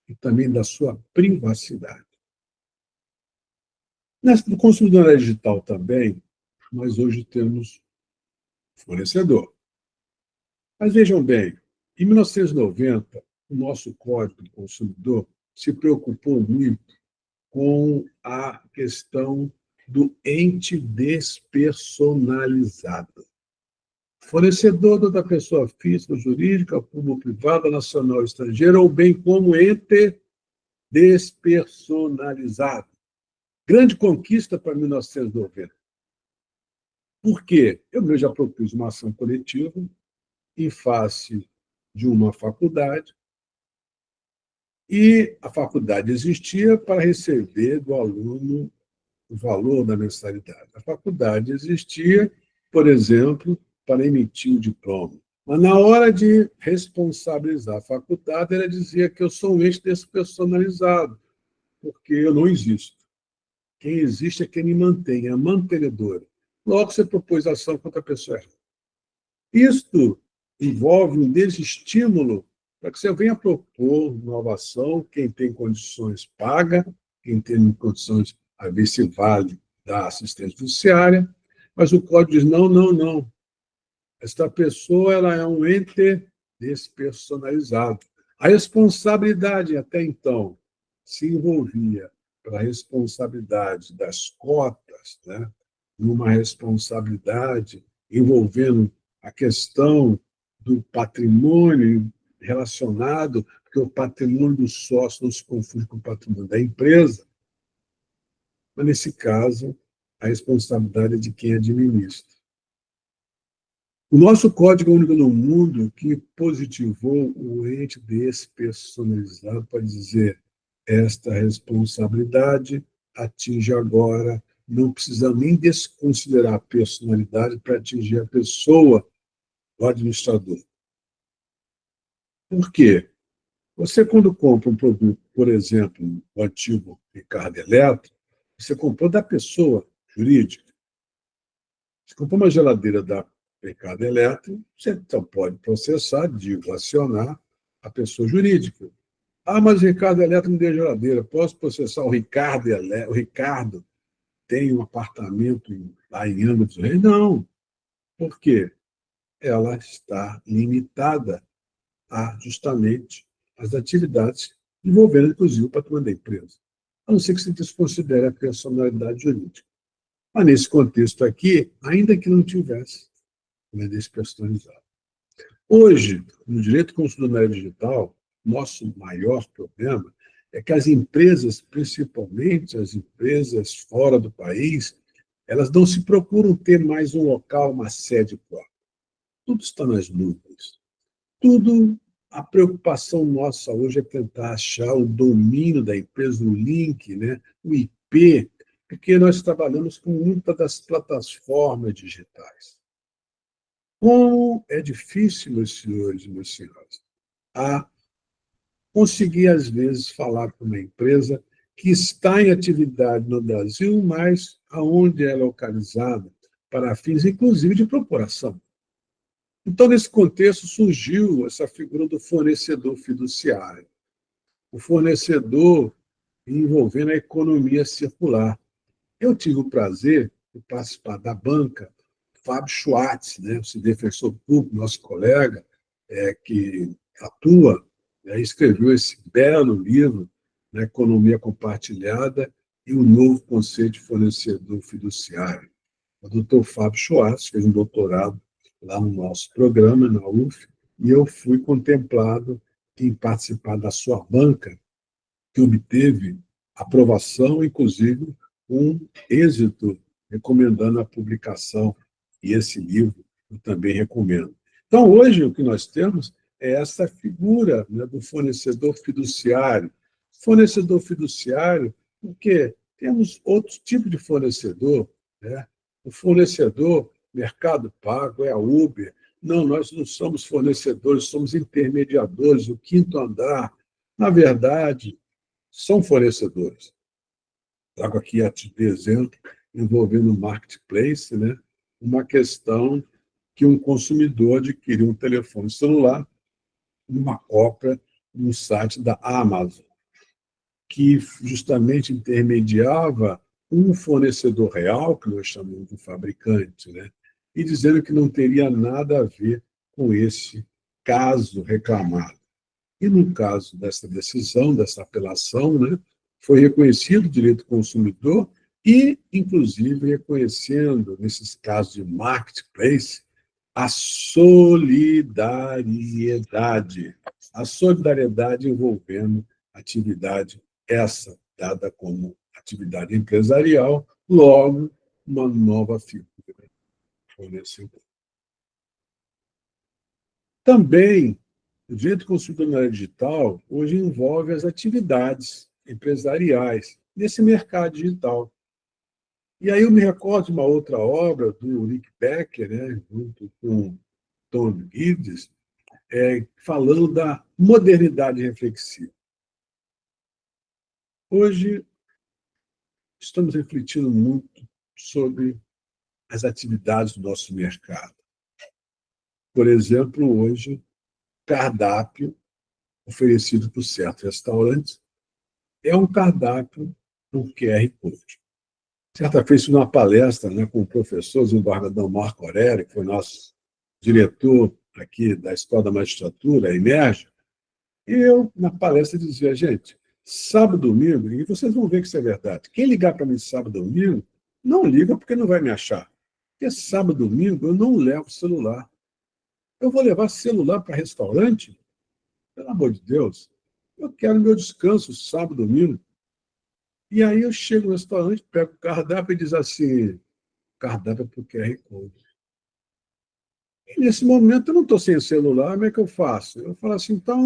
e também da sua privacidade. No consumidor digital também, nós hoje temos fornecedor. Mas vejam bem, em 1990, o nosso Código do Consumidor se preocupou muito com a questão do ente despersonalizado. Fornecedor da pessoa física, jurídica, público-privada, nacional, estrangeira, ou bem como ente despersonalizado. Grande conquista para 1990. Por quê? Eu mesmo já propus uma ação coletiva em face de uma faculdade, e a faculdade existia para receber do aluno o valor da mensalidade. A faculdade existia, por exemplo, para emitir o diploma. Mas, na hora de responsabilizar a faculdade, ela dizia que eu sou um ente despersonalizado, porque eu não existo. Quem existe é quem me mantém, é a mantenedora. Logo, você propôs ação contra a pessoa errada. Isto envolve um desestímulo para que você venha propor nova ação. Quem tem condições paga, quem tem condições, a ver se vale da assistência judiciária, mas o código diz não, não, não. Esta pessoa ela é um ente despersonalizado. A responsabilidade, até então, se envolvia para a responsabilidade das cotas, né? Numa responsabilidade envolvendo a questão do patrimônio relacionado, porque o patrimônio do sócio não se confunde com o patrimônio da empresa, mas, nesse caso, a responsabilidade é de quem administra. O nosso código único no mundo que positivou o ente despersonalizado para dizer esta responsabilidade atinge agora, não precisa nem desconsiderar a personalidade para atingir a pessoa, o administrador. Por quê? Você, quando compra um produto, por exemplo, o antigo Ricardo Eletro, você comprou da pessoa jurídica. Você comprou uma geladeira da Ricardo Eletro, você então pode processar, acionar a pessoa jurídica. Ah, mas o Ricardo Eletro não deu geladeira. Posso processar o Ricardo Eletro? O Ricardo tem um apartamento lá em Angra dos Reis? Não. Por quê? Ela está limitada a, justamente, as atividades envolvendo, inclusive, o patrimônio da empresa. A não ser que se desconsidere a personalidade jurídica. Mas, nesse contexto aqui, ainda que não tivesse, é despersonalizado. Hoje, no direito consumidor digital, nosso maior problema é que as empresas, principalmente as empresas fora do país, elas não se procuram ter mais um local, uma sede própria. Tudo está nas nuvens. Tudo, a preocupação nossa hoje é tentar achar o domínio da empresa, o link, né, o IP, porque nós trabalhamos com muitas das plataformas digitais. Como é difícil, meus senhores e minhas senhoras, a conseguir, às vezes, falar com uma empresa que está em atividade no Brasil, mas aonde é localizada, para fins, inclusive, de procuração. Então, nesse contexto, surgiu essa figura do fornecedor fiduciário. O fornecedor envolvendo a economia circular. Eu tive o prazer de participar da banca Fábio Schwartz, né, esse defensor público, nosso colega, que atua, escreveu esse belo livro, né, Economia Compartilhada e o Novo Conceito de Fornecedor Fiduciário. O doutor Fábio Schwartz fez um doutorado lá no nosso programa, na UF, e eu fui contemplado em participar da sua banca, que obteve aprovação, inclusive um êxito, recomendando a publicação, e esse livro eu também recomendo. Então, hoje, o que nós temos é essa figura, né, do fornecedor fiduciário. Fornecedor fiduciário, porque temos outros tipos de fornecedor, né? O fornecedor, Mercado Pago, é a Uber. Não, nós não somos fornecedores, somos intermediadores, o quinto andar. Na verdade, são fornecedores. Trago aqui a de exemplo, envolvendo o marketplace, né? Uma questão que um consumidor adquiriu um telefone celular numa compra no site da Amazon, que justamente intermediava um fornecedor real, que nós chamamos de fabricante, né? E dizendo que não teria nada a ver com esse caso reclamado. E no caso dessa decisão, dessa apelação, né, foi reconhecido o direito do consumidor e, inclusive, reconhecendo, nesses casos de marketplace, a solidariedade. A solidariedade envolvendo atividade essa dada como atividade empresarial, logo, uma nova figura fornecedora. Também, o direito consumidor na área digital hoje envolve as atividades empresariais nesse mercado digital. E aí eu me recordo de uma outra obra do Rick Becker, né, junto com Tom Gibbs, falando da modernidade reflexiva. Hoje, estamos refletindo muito sobre as atividades do nosso mercado. Por exemplo, hoje, cardápio oferecido por certos restaurantes é um cardápio por QR Code. Certa vez, fiz uma palestra, né, com o professor desembargador Marco Aurélio, que foi nosso diretor aqui da Escola da Magistratura, a Emerge, e eu, na palestra, dizia, gente, sábado, domingo, e vocês vão ver que isso é verdade, quem ligar para mim sábado, domingo, não liga porque não vai me achar. Porque sábado, domingo, eu não levo celular. Eu vou levar celular para restaurante? Pelo amor de Deus, eu quero meu descanso sábado, domingo. E aí eu chego no restaurante, pego o cardápio e diz assim, cardápio é por QR Code. E nesse momento eu não estou sem o celular, como é que eu faço? Eu falo assim, então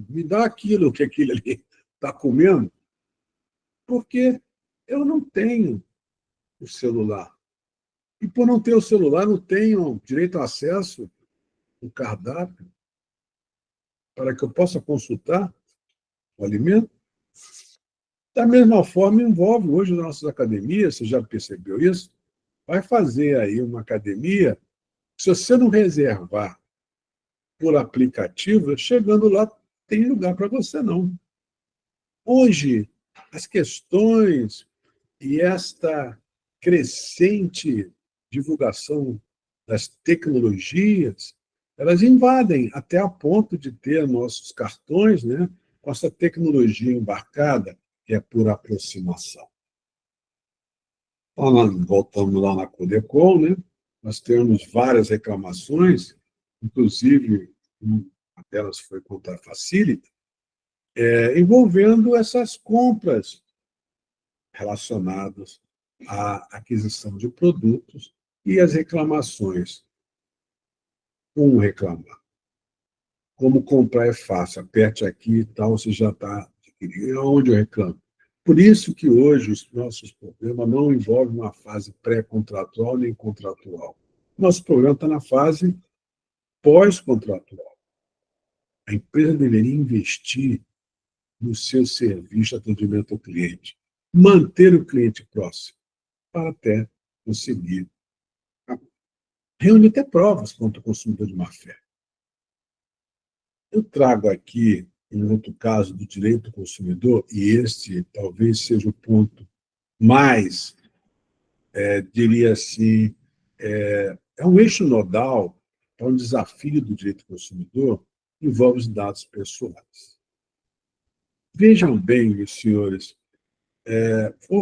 me dá aquilo que aquele ali está comendo, porque eu não tenho o celular. E por não ter o celular, não tenho direito a acesso ao cardápio para que eu possa consultar o alimento. Da mesma forma, envolve hoje nas nossas academias, você já percebeu isso? Vai fazer aí uma academia, se você não reservar por aplicativo, chegando lá, tem lugar para você, não. Hoje, as questões e esta crescente divulgação das tecnologias, elas invadem até a ponto de ter nossos cartões, né, com essa tecnologia embarcada, que é por aproximação. Então, voltamos lá na Codecol, né, nós temos várias reclamações, inclusive, uma delas foi contra a Facilita, envolvendo essas compras relacionadas à aquisição de produtos e as reclamações. Como reclamar? Como comprar é fácil, aperte aqui e tal, você já está adquirindo. Onde eu reclamo? Por isso que hoje os nossos problemas não envolvem uma fase pré-contratual nem contratual. Nosso problema está na fase pós-contratual. A empresa deveria investir no seu serviço de atendimento ao cliente, manter o cliente próximo, para até conseguir reunir até provas contra o consumidor de má-fé. Eu trago aqui em outro caso do direito do consumidor, e este talvez seja o ponto mais, diria assim, é um eixo nodal, é um desafio do direito do consumidor, envolve os dados pessoais. Vejam bem, meus senhores,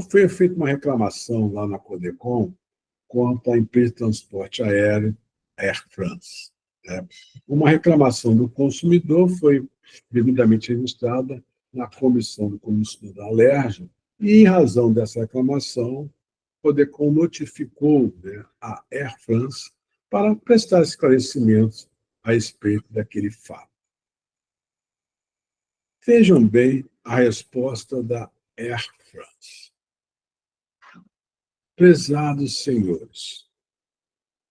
foi feita uma reclamação lá na Codecom contra a empresa de transporte aéreo Air France. Né? Uma reclamação do consumidor foi devidamente registrada na comissão do consumidor da Alerj, e, em razão dessa reclamação, o Codecom notificou, né, a Air France para prestar esclarecimentos a respeito daquele fato. Vejam bem a resposta da Air France. Prezados senhores,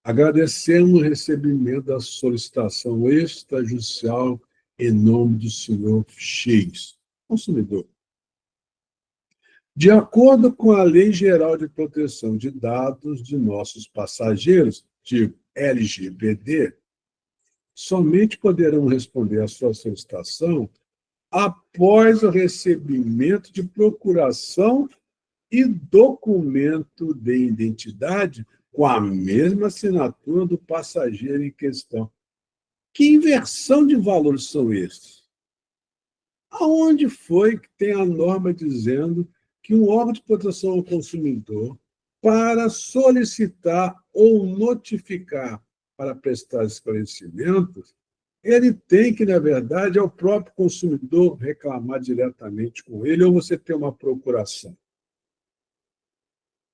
agradecemos o recebimento da solicitação extrajudicial em nome do senhor X, consumidor. De acordo com a Lei Geral de Proteção de Dados de nossos passageiros, digo LGPD, somente poderão responder à sua solicitação após o recebimento de procuração e documento de identidade com a mesma assinatura do passageiro em questão. Que inversão de valores são esses? Aonde foi que tem a norma dizendo que um órgão de proteção ao consumidor, para solicitar ou notificar para prestar esclarecimentos, ele tem que, na verdade, é o próprio consumidor reclamar diretamente com ele, ou você ter uma procuração?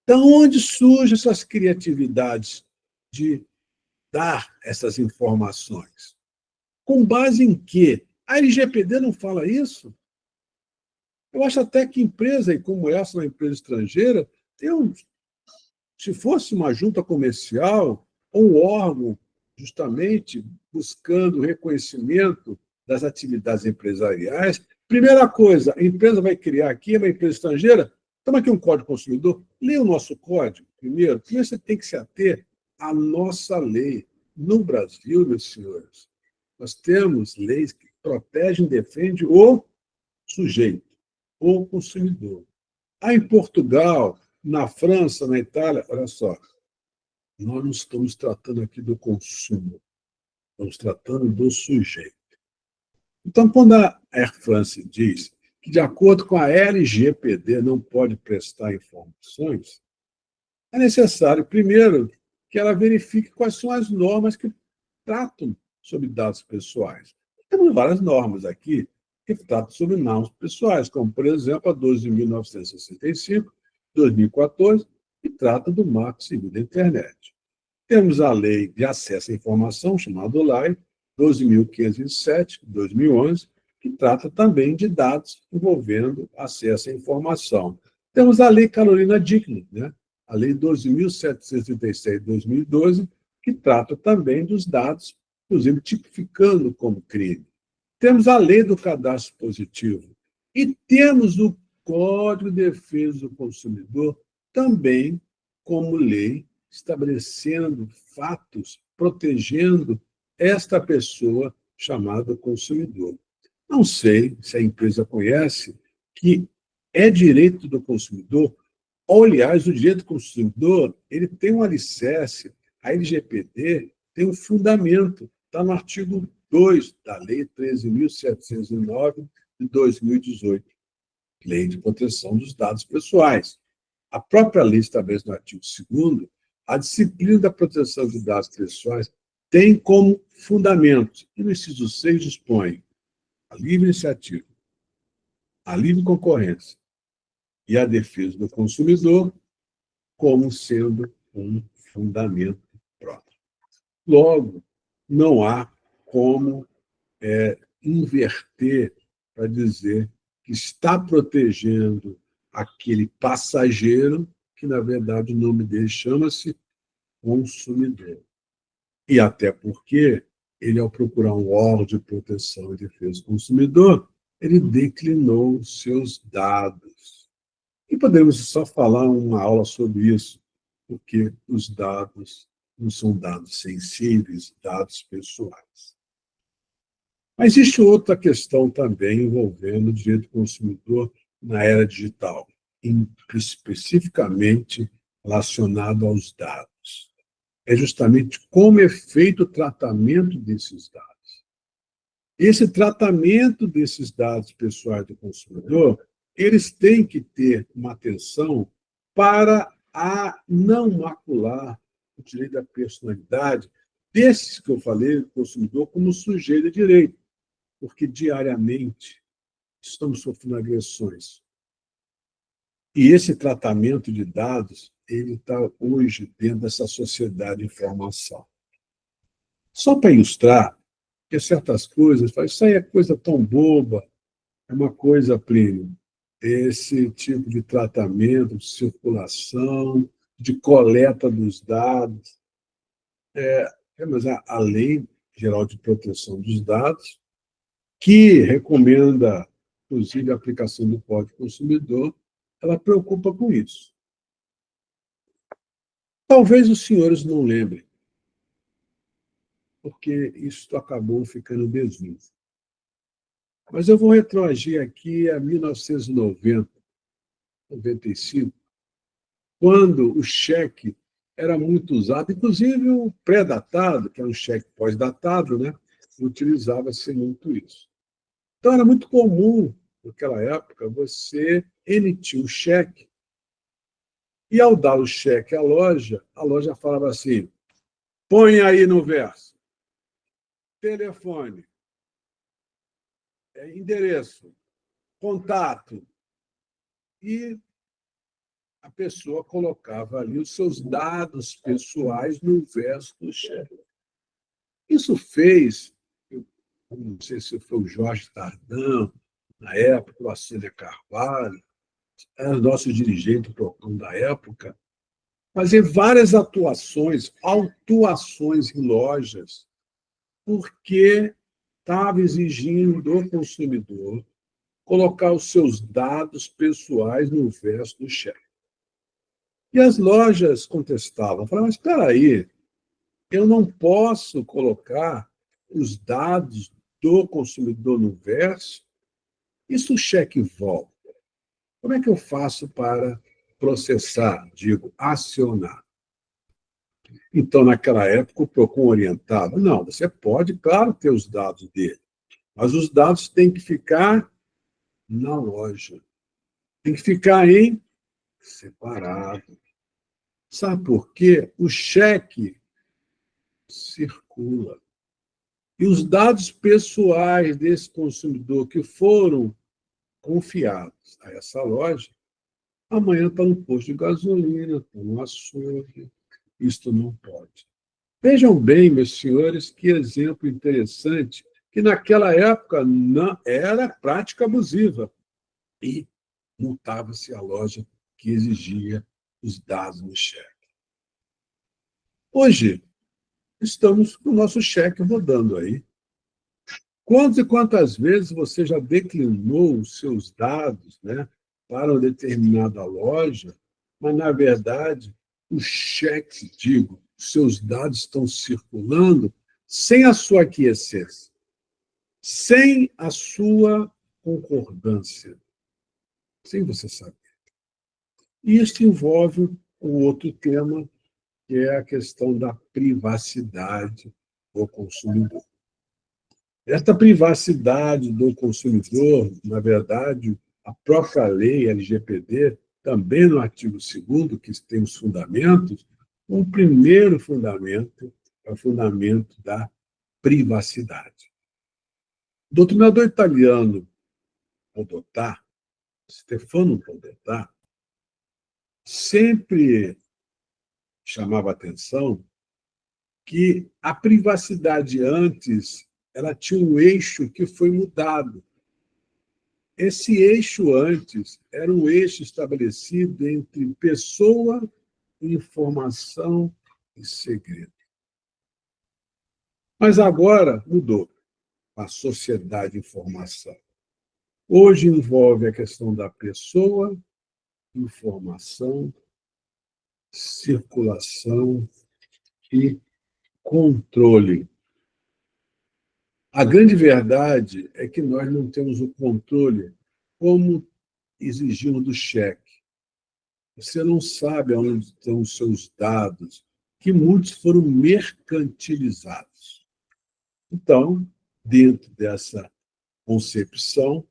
Da onde surgem essas criatividades de dar essas informações? Com base em quê? A LGPD não fala isso? Eu acho até que empresa, e como essa, uma empresa estrangeira, se fosse uma junta comercial ou um órgão justamente buscando reconhecimento das atividades empresariais, primeira coisa, a empresa vai criar aqui, é uma empresa estrangeira, toma aqui um código consumidor, lê o nosso código primeiro você tem que se ater à nossa lei. No Brasil, meus senhores, nós temos leis que protegem e defendem o sujeito, o consumidor. Em Portugal, na França, na Itália, olha só, nós não estamos tratando aqui do consumo, estamos tratando do sujeito. Então, quando a Air France diz que, de acordo com a LGPD, não pode prestar informações, é necessário, primeiro, que ela verifique quais são as normas que tratam sobre dados pessoais. Temos várias normas aqui que tratam sobre dados pessoais, como, por exemplo, a 12.965, 2014, que trata do Marco Civil da Internet. Temos a Lei de Acesso à Informação, chamada LAI, 12.507, 2011, que trata também de dados envolvendo acesso à informação. Temos a Lei Carolina Dickmann, né? A Lei 12.736, 2012, que trata também dos dados, inclusive tipificando como crime. Temos a Lei do Cadastro Positivo e temos o Código de Defesa do Consumidor também como lei, estabelecendo fatos, protegendo esta pessoa chamada consumidor. Não sei se a empresa conhece que é direito do consumidor, ou, aliás, o direito do consumidor ele tem um alicerce, a LGPD tem um fundamento, está no artigo 2 da Lei 13.709 de 2018, Lei de Proteção dos Dados Pessoais. A própria lei estabelece no artigo 2º a disciplina da proteção de dados pessoais tem como fundamento, e no inciso 6 dispõe a livre iniciativa, a livre concorrência e a defesa do consumidor como sendo um fundamento próprio. Logo, não há como inverter para dizer que está protegendo aquele passageiro que, na verdade, o nome dele chama-se consumidor. E até porque ele, ao procurar um órgão de proteção e defesa do consumidor, ele declinou os seus dados. E podemos só falar uma aula sobre isso, porque os dados não são dados sensíveis, dados pessoais. Mas existe outra questão também envolvendo o direito do consumidor na era digital, especificamente relacionado aos dados. É justamente como é feito o tratamento desses dados. Esse tratamento desses dados pessoais do consumidor, eles têm que ter uma atenção para não macular o direito da personalidade desses que eu falei, do consumidor, como sujeito de direito, porque diariamente estamos sofrendo agressões. E esse tratamento de dados, ele está hoje dentro dessa sociedade de informação. Só para ilustrar, que certas coisas, isso aí é coisa tão boba, é uma coisa, Plínio, esse tipo de tratamento, de circulação, de coleta dos dados. Mas a Lei Geral de Proteção dos Dados, que recomenda, inclusive, a aplicação do Código do Consumidor, ela preocupa com isso. Talvez os senhores não lembrem, porque isso acabou ficando desuso. Mas eu vou retroagir aqui a 1990, 95, quando o cheque era muito usado, inclusive o pré-datado, que é um cheque pós-datado, né? Utilizava-se muito isso. Então, era muito comum, naquela época, você emitir um cheque e, ao dar o cheque à loja, a loja falava assim, põe aí no verso, telefone, endereço, contato, e a pessoa colocava ali os seus dados pessoais no verso do cheque. Isso fez, eu não sei se foi o Jorge Tardão, na época, o Acília Carvalho, era o nosso dirigente do PROCON da época, fazer várias autuações em lojas, porque estava exigindo do consumidor colocar os seus dados pessoais no verso do cheque. E as lojas contestavam, falavam, mas espera aí, eu não posso colocar os dados do consumidor no verso, e se o cheque volta? Como é que eu faço para processar, acionar? Então, naquela época, o PROCON orientava, não, você pode, claro, ter os dados dele, mas os dados têm que ficar na loja, tem que ficar em separado. Sabe por quê? O cheque circula. E os dados pessoais desse consumidor que foram confiados a essa loja, amanhã está no posto de gasolina, está no açougue. Isto não pode. Vejam bem, meus senhores, que exemplo interessante, que naquela época não era prática abusiva e multava-se a loja que exigia os dados no cheque. Hoje, estamos com o nosso cheque rodando aí. Quantas e quantas vezes você já declinou os seus dados, né, para uma determinada loja, mas, na verdade, o cheque, os seus dados estão circulando sem a sua aquiescência, sem a sua concordância, sem você saber. E isso envolve um outro tema, que é a questão da privacidade do consumidor. Esta privacidade do consumidor, na verdade, a própria lei LGPD, também no artigo 2º, que tem os fundamentos, o primeiro fundamento é o fundamento da privacidade. O doutrinador italiano Podotà, Stefano Podotà, sempre chamava a atenção que a privacidade antes ela tinha um eixo que foi mudado. Esse eixo antes era um eixo estabelecido entre pessoa, informação e segredo. Mas agora mudou a sociedade de informação. Hoje envolve a questão da pessoa, informação, circulação e controle. A grande verdade é que nós não temos o controle como exigimos do cheque. Você não sabe aonde estão os seus dados, que muitos foram mercantilizados. Então, dentro dessa concepção,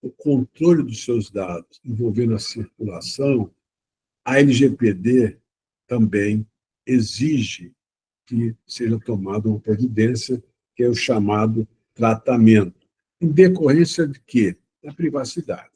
o controle dos seus dados envolvendo a circulação, a LGPD também exige que seja tomada uma providência, que é o chamado tratamento, em decorrência de quê? Da privacidade.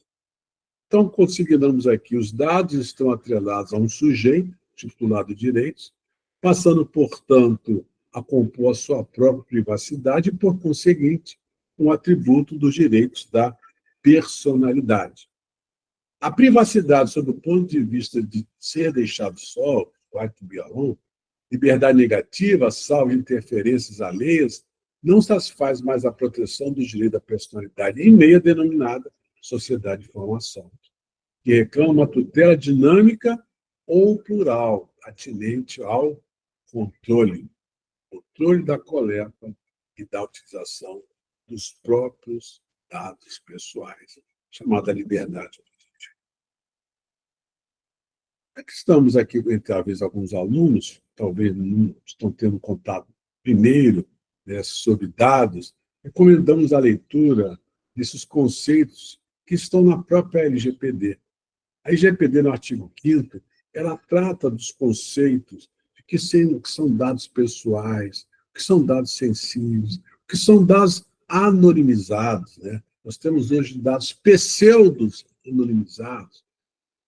Então, consignamos aqui, os dados estão atrelados a um sujeito, titular de direitos, passando, portanto, a compor a sua própria privacidade e, por conseguinte, um atributo dos direitos da personalidade. A privacidade, sob o ponto de vista de ser deixado só, right to be alone, liberdade negativa, salvo interferências alheias, não satisfaz mais a proteção do direito da personalidade em meio à denominada sociedade de informação, que reclama uma tutela dinâmica ou plural, atinente ao controle da coleta e da utilização dos próprios dados pessoais, chamada liberdade. É que estamos aqui, talvez, alguns alunos, talvez não estão tendo contato primeiro, né, sobre dados, recomendamos a leitura desses conceitos que estão na própria LGPD. A LGPD, no artigo 5º, ela trata dos conceitos de que são dados pessoais, que são dados sensíveis, que são dados anonimizados, né? Nós temos hoje dados pseudos anonimizados,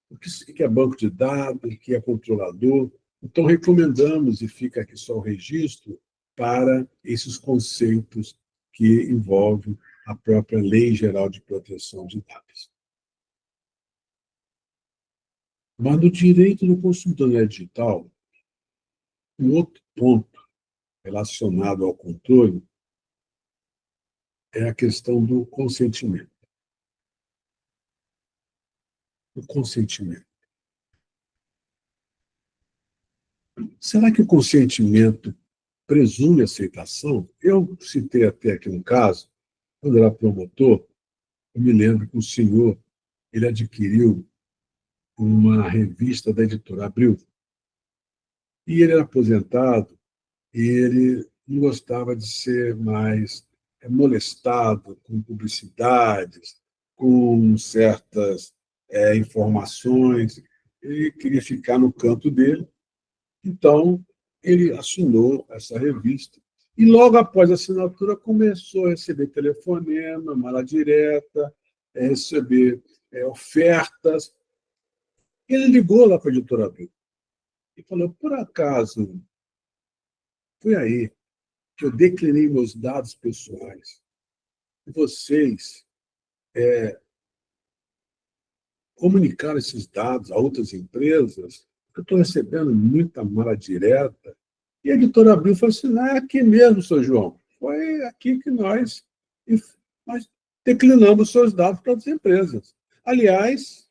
o que é banco de dados, o que é controlador. Então, recomendamos, e fica aqui só o registro, para esses conceitos que envolvem a própria Lei Geral de Proteção de Dados. Mas no direito do consumidor digital, um outro ponto relacionado ao controle é a questão do consentimento. O consentimento. Será que o consentimento presume aceitação? Eu citei até aqui um caso, quando era promotor, eu me lembro que o senhor ele adquiriu uma revista da editora Abril. E ele era aposentado e ele não gostava de ser mais molestado com publicidades, com certas informações. Ele queria ficar no canto dele. Então, ele assinou essa revista. E logo após a assinatura, começou a receber telefonema, mala direta, receber ofertas. Ele ligou lá para a editora Abril e falou: por acaso, foi aí que eu declinei meus dados pessoais e vocês comunicaram esses dados a outras empresas? Eu estou recebendo muita mala direta. E a editora Abril falou assim: não, é aqui mesmo, seu João. Foi aqui que nós declinamos seus dados para outras empresas. Aliás,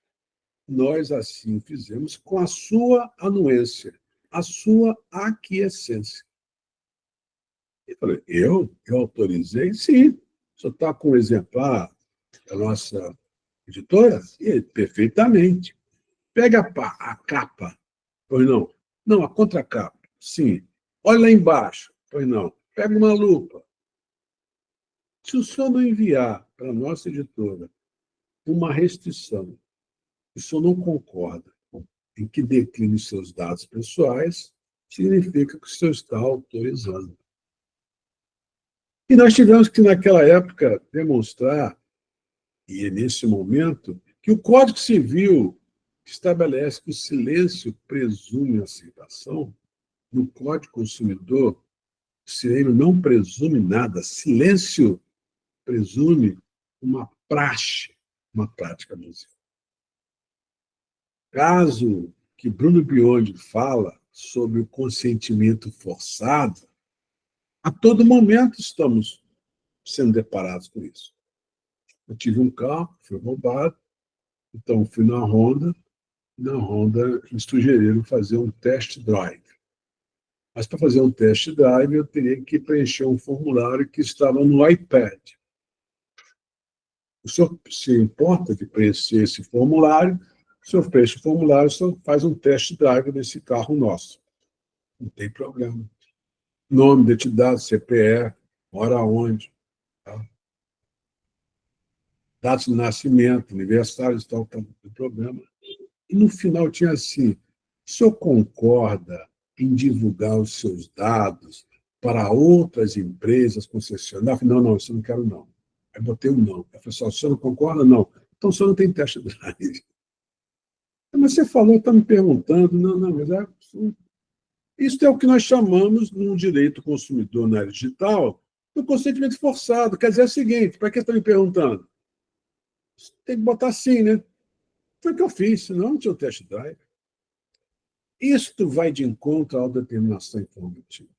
nós assim fizemos com a sua anuência, a sua aquiescência. Eu falei: eu autorizei? Sim. O senhor está com um exemplar da nossa editora? E, perfeitamente. Pega a capa. Pois não. Não, a contracapa. Sim. Olha lá embaixo. Pois não. Pega uma lupa. Se o senhor não enviar para a nossa editora uma restrição, o senhor não concorda em que decline seus dados pessoais, significa que o senhor está autorizando. E nós tivemos que, naquela época, demonstrar, e nesse momento, que o Código Civil estabelece que o silêncio presume aceitação. No Código Consumidor, o silêncio não presume nada. Silêncio presume uma praxe, uma prática abusiva. Caso que Bruno Biondi fala sobre o consentimento forçado, a todo momento estamos sendo deparados com isso. Eu tive um carro, foi roubado, então fui na Honda me sugeriram fazer um test drive. Mas para fazer um test drive, eu teria que preencher um formulário que estava no iPad. O senhor se importa de preencher esse formulário? O senhor preenche o formulário, o senhor faz um test drive desse carro nosso. Não tem problema. Nome, identidade, CPF, mora onde, tá? Datas de nascimento, aniversário, tal, não tem problema. E no final tinha assim: o senhor concorda em divulgar os seus dados para outras empresas concessionárias? Não, não, isso eu não quero, não. Aí botei um não. Eu falei assim: o senhor não concorda? Não. Então o senhor não tem test drive. Mas você falou, está me perguntando. Não, não, mas isso é o que nós chamamos, no direito consumidor na área digital, do consentimento forçado. Quer dizer, é o seguinte: para que está me perguntando? Tem que botar sim, né? Foi o que eu fiz, senão não tinha o test drive. Isto vai de encontro à autodeterminação informativa.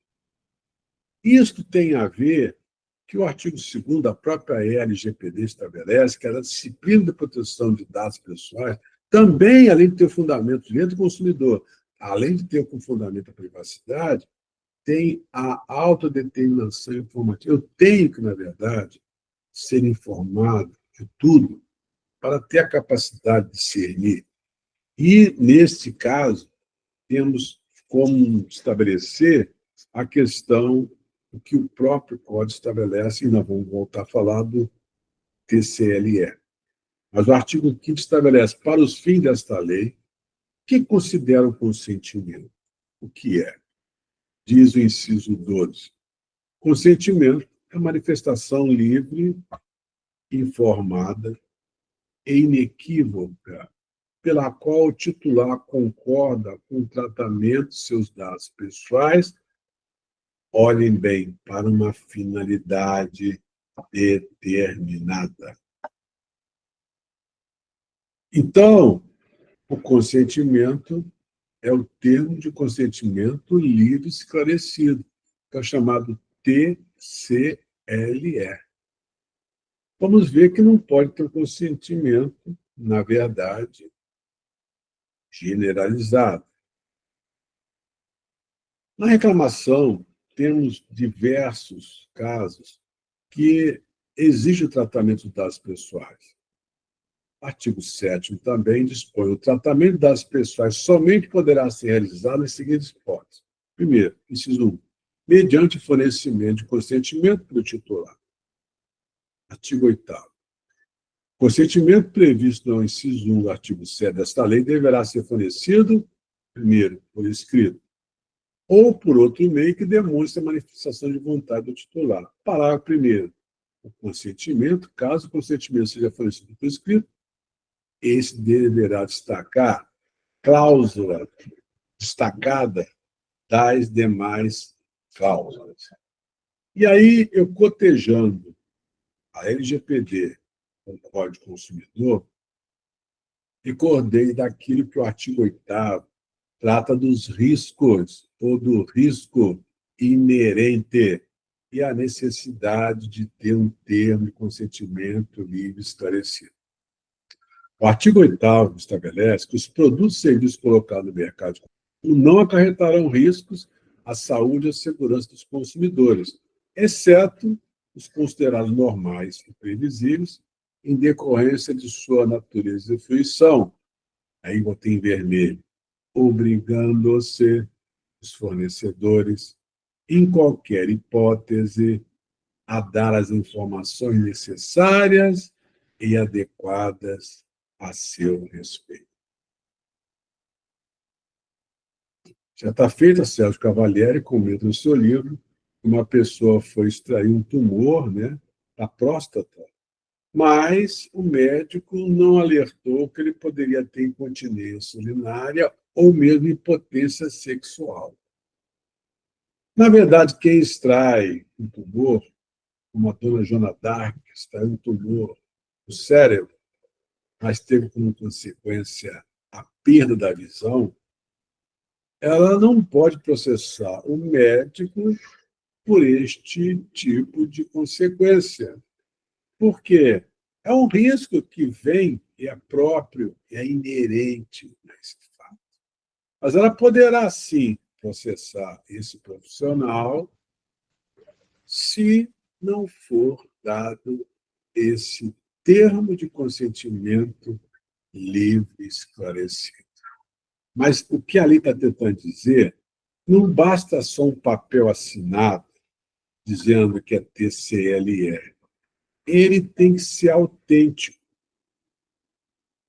Isto tem a ver que o artigo 2º da própria LGPD estabelece que a disciplina de proteção de dados pessoais também, além de ter o fundamento do direito do consumidor, além de ter o fundamento da privacidade, tem a autodeterminação informativa. Eu tenho que, na verdade, ser informado de tudo para ter a capacidade de discernir. E, neste caso, temos como estabelecer a questão do que o próprio Código estabelece, e nós vamos voltar a falar do TCLE. Mas o artigo 5º estabelece, para os fins desta lei, o que considera o consentimento? O que é? Diz o inciso 12. Consentimento é manifestação livre, informada e inequívoca pela qual o titular concorda com o tratamento de seus dados pessoais, olhem bem, para uma finalidade determinada. Então, o consentimento é o termo de consentimento livre e esclarecido, que é o chamado TCLE. Vamos ver que não pode ter um consentimento, na verdade, generalizado. Na reclamação, temos diversos casos que exigem o tratamento de dados pessoais. O artigo 7º também dispõe: o tratamento de dados pessoais somente poderá ser realizado nas seguintes hipóteses. Primeiro, inciso 1, mediante fornecimento de consentimento pelo titular. Artigo 8º. Consentimento previsto no inciso 1 do artigo 7 desta lei deverá ser fornecido, primeiro, por escrito, ou por outro meio que demonstre a manifestação de vontade do titular. Parágrafo 1º. O consentimento, caso o consentimento seja fornecido por escrito, esse deverá destacar cláusula destacada das demais cláusulas. E aí, eu cotejando a LGPD com o Código do Consumidor, recordei daquilo que o artigo 8º trata dos riscos, ou do risco inerente, e a necessidade de ter um termo de consentimento livre esclarecido. O artigo 8º estabelece que os produtos e serviços colocados no mercado não acarretarão riscos à saúde e à segurança dos consumidores, exceto os considerados normais e previsíveis, em decorrência de sua natureza e fruição. Aí botei em vermelho: obrigando-se os fornecedores, em qualquer hipótese, a dar as informações necessárias e adequadas a seu respeito. Já está feita, Sérgio Cavalieri comenta no seu livro, que uma pessoa foi extrair um tumor, né, da próstata, mas o médico não alertou que ele poderia ter incontinência urinária ou mesmo impotência sexual. Na verdade, quem extrai um tumor, como a dona Joana d'Arc, que extraiu um tumor no cérebro, mas teve como consequência a perda da visão, ela não pode processar o médico por este tipo de consequência. Por quê? É um risco que vem, e é próprio, é inerente a esse fato. Mas ela poderá, sim, processar esse profissional se não for dado esse termo de consentimento livre e esclarecido. Mas o que a lei está tentando dizer, não basta só um papel assinado dizendo que é TCLE. Ele tem que ser autêntico.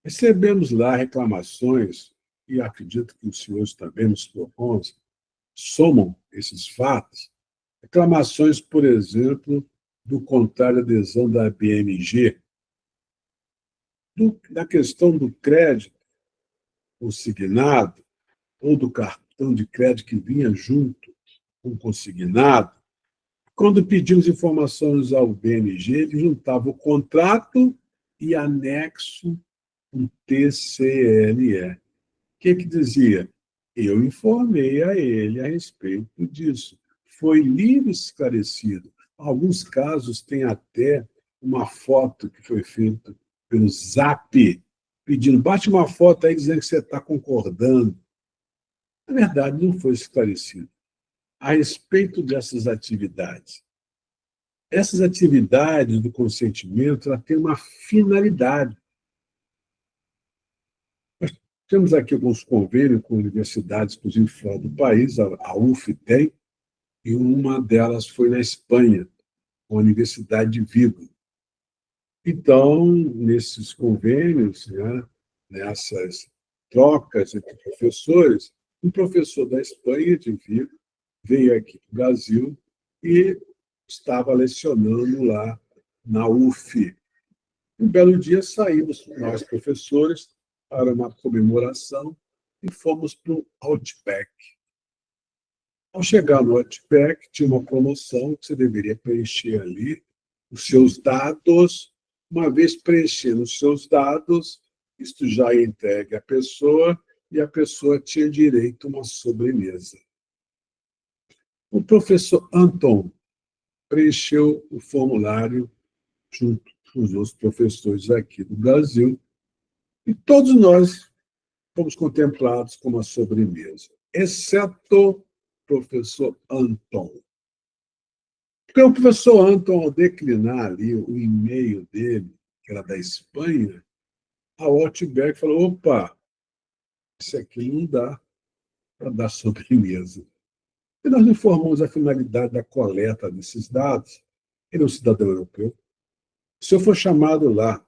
Recebemos lá reclamações, e acredito que os senhores também nos PROCONs somam esses fatos, reclamações, por exemplo, do contrato de adesão da BMG, da questão do crédito consignado, ou do cartão de crédito que vinha junto com o consignado. Quando pedimos informações ao BMG, ele juntava o contrato e anexo um TCLE. O que dizia? Eu informei a ele a respeito disso. Foi livre e esclarecido. Alguns casos têm até uma foto que foi feita pelo Zap, pedindo, bate uma foto aí dizendo que você está concordando. Na verdade, não foi esclarecido. A respeito dessas atividades. Essas atividades do consentimento têm uma finalidade. Nós temos aqui alguns convênios com universidades, inclusive fora do país, a UF tem, e uma delas foi na Espanha, com a Universidade de Vigo. Então, nesses convênios, né, nessas trocas entre professores, um professor da Espanha, de Vigo, veio aqui para o Brasil e estava lecionando lá na UF. Um belo dia saímos, nós professores, para uma comemoração e fomos para o Outback. Ao chegar no Outback, tinha uma promoção que você deveria preencher ali os seus dados. Uma vez preenchendo os seus dados, isto já é entregue à pessoa e a pessoa tinha direito a uma sobremesa. O professor Anton preencheu o formulário junto com os outros professores aqui do Brasil e todos nós fomos contemplados com uma sobremesa, exceto o professor Anton. Porque o professor Anton, ao declinar ali o e-mail dele, que era da Espanha, a Outback falou, opa, isso aqui não dá para dar sobremesa. E nós informamos a finalidade da coleta desses dados. Ele é um cidadão europeu. Se eu for chamado lá,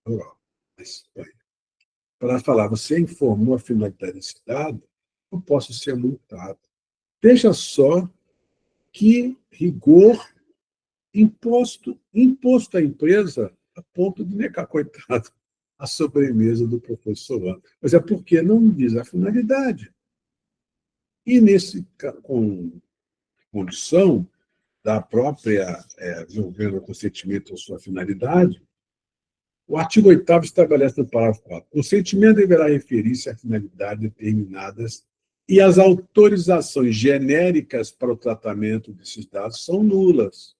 na Espanha, para falar, você informou a finalidade desse dado, eu posso ser multado. Veja só que rigor imposto à empresa a ponto de negar, coitado, a sobremesa do professor Ana. Mas é porque não diz a finalidade. E nesse condição da própria desenvolvendo o consentimento à sua finalidade, o artigo 8º estabelece no parágrafo 4, o consentimento deverá referir-se a finalidades determinadas e as autorizações genéricas para o tratamento desses dados são nulas.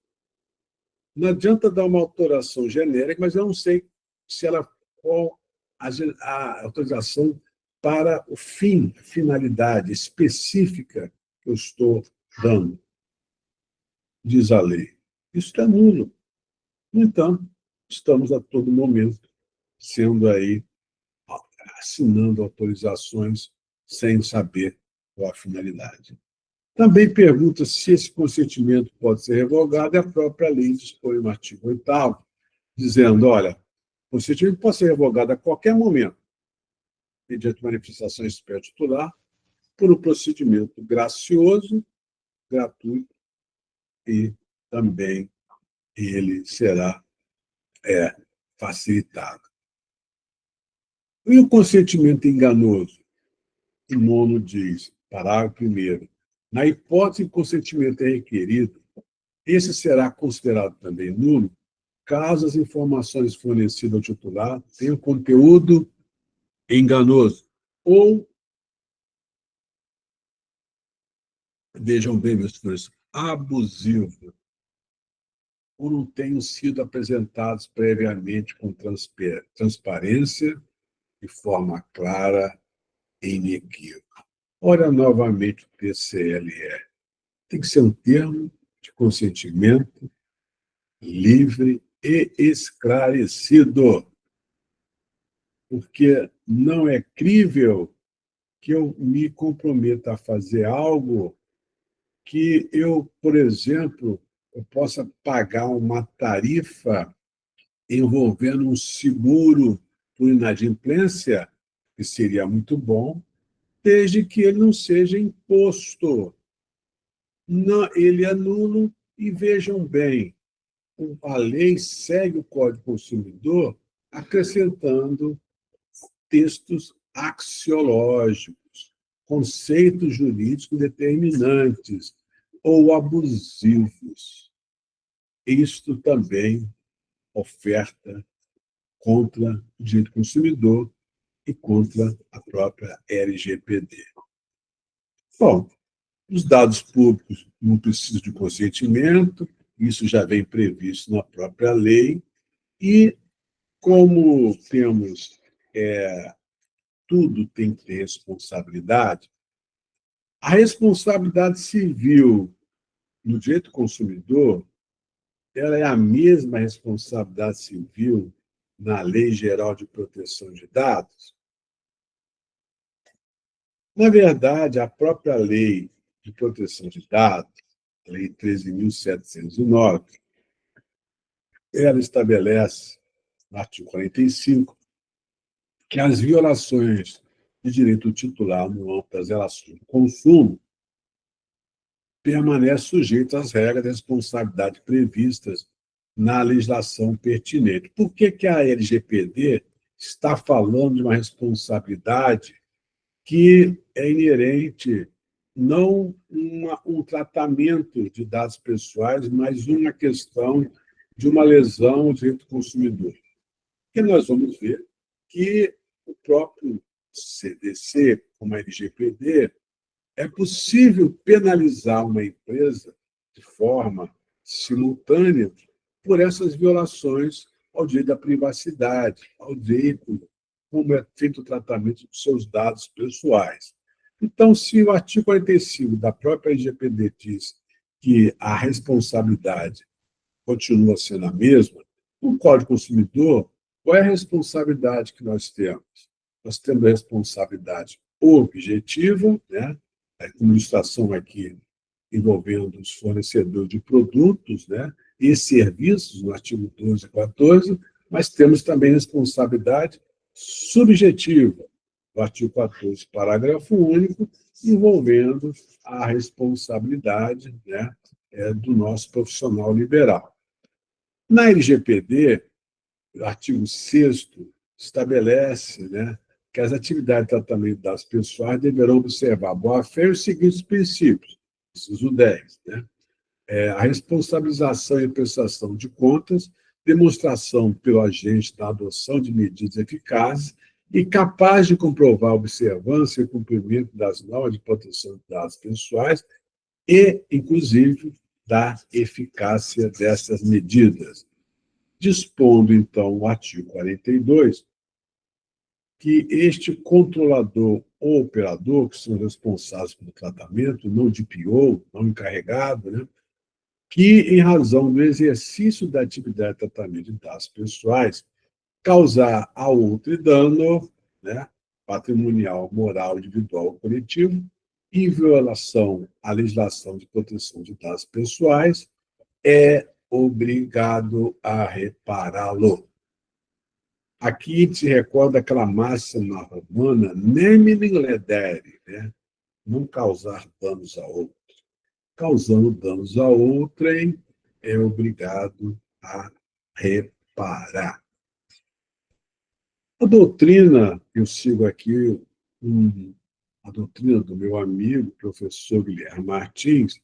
Não adianta dar uma autorização genérica, mas eu não sei se ela qual a autorização para o fim, a finalidade específica que eu estou dando, diz a lei. Isso é nulo. No entanto, estamos a todo momento sendo aí, assinando autorizações sem saber qual a finalidade. Também pergunta se esse consentimento pode ser revogado, e a própria lei dispõe no artigo 8º, dizendo, olha, o consentimento pode ser revogado a qualquer momento, mediante manifestação expressa titular, por um procedimento gracioso, gratuito, e também ele será facilitado. E o consentimento enganoso? O nono diz, parágrafo 1º, na hipótese que o consentimento é requerido, esse será considerado também nulo caso as informações fornecidas ao titular tenham conteúdo enganoso ou, vejam bem, meus senhores, abusivo, ou não tenham sido apresentados previamente com transparência, de forma clara e inequívoca. Olha novamente o TCLE. Tem que ser um termo de consentimento livre e esclarecido, porque não é crível que eu me comprometa a fazer algo que eu, por exemplo, eu possa pagar uma tarifa envolvendo um seguro por inadimplência, que seria muito bom, desde que ele não seja imposto. Não, ele é nulo e vejam bem, a lei segue o Código Consumidor acrescentando textos axiológicos, conceitos jurídicos determinantes ou abusivos. Isto também oferta contra o direito do consumidor e contra a própria LGPD. Bom, os dados públicos não precisam de consentimento, isso já vem previsto na própria lei, e como temos tudo tem que ter responsabilidade, a responsabilidade civil no direito do consumidor ela é a mesma responsabilidade civil na Lei Geral de Proteção de Dados? Na verdade, a própria Lei de Proteção de Dados, a Lei 13.709, ela estabelece, no artigo 45, que as violações de direito titular no âmbito das relações de consumo permanecem sujeitas às regras de responsabilidade previstas na legislação pertinente. Por que a LGPD está falando de uma responsabilidade que é inerente não um tratamento de dados pessoais, mas uma questão de uma lesão ao direito do consumidor? Porque nós vamos ver que o próprio CDC, como a LGPD, é possível penalizar uma empresa de forma simultânea por essas violações ao direito da privacidade, ao direito como é feito o tratamento dos seus dados pessoais. Então, se o artigo 45 da própria LGPD diz que a responsabilidade continua sendo a mesma, no Código do Consumidor, qual é a responsabilidade que nós temos? Nós temos a responsabilidade objetiva, né? A ilustração aqui envolvendo os fornecedores de produtos, né, e serviços, no artigo 12 e 14, mas temos também responsabilidade subjetiva, no artigo 14, parágrafo único, envolvendo a responsabilidade, né, do nosso profissional liberal. Na LGPD, o artigo 6º estabelece, né, que as atividades de tratamento das pessoais deverão observar a boa-fé e os seguintes princípios, inciso 10, né? A responsabilização e prestação de contas, demonstração pelo agente da adoção de medidas eficazes e capaz de comprovar a observância e cumprimento das normas de proteção de dados pessoais e, inclusive, da eficácia dessas medidas. Dispondo, então, o artigo 42, que este controlador ou operador, que são responsáveis pelo tratamento, não DPO, não encarregado, né, que, em razão do exercício da atividade de tratamento de dados pessoais, causar a outro dano, né, patrimonial, moral, individual ou coletivo, em violação à legislação de proteção de dados pessoais, é obrigado a repará-lo. Aqui se recorda aquela máxima romana, nemine ledere, né? Não causar danos a outro. Causando danos a outrem, é obrigado a reparar. A doutrina, eu sigo aqui a doutrina do meu amigo, professor Guilherme Martins,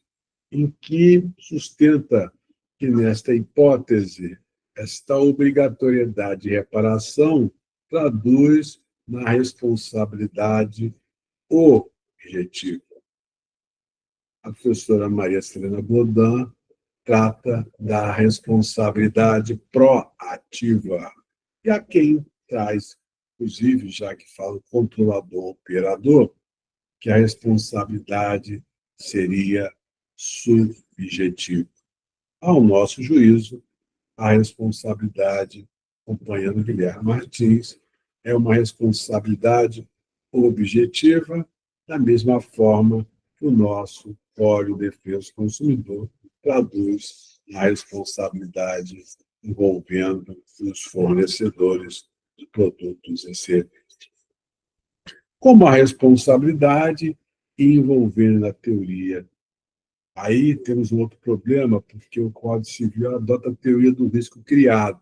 em que sustenta que, nesta hipótese, esta obrigatoriedade de reparação traduz na responsabilidade objetiva. A professora Maria Celina Godin trata da responsabilidade proativa. E a quem traz, inclusive, já que fala controlador-operador, que a responsabilidade seria subjetiva. Ao nosso juízo, a responsabilidade, acompanhando Guilherme Martins, é uma responsabilidade objetiva, da mesma forma que o nosso Código de Defesa do Consumidor traduz a responsabilidade envolvendo os fornecedores de produtos e serviços. Como a responsabilidade envolvendo a teoria. Aí temos um outro problema, porque o Código Civil adota a teoria do risco criado,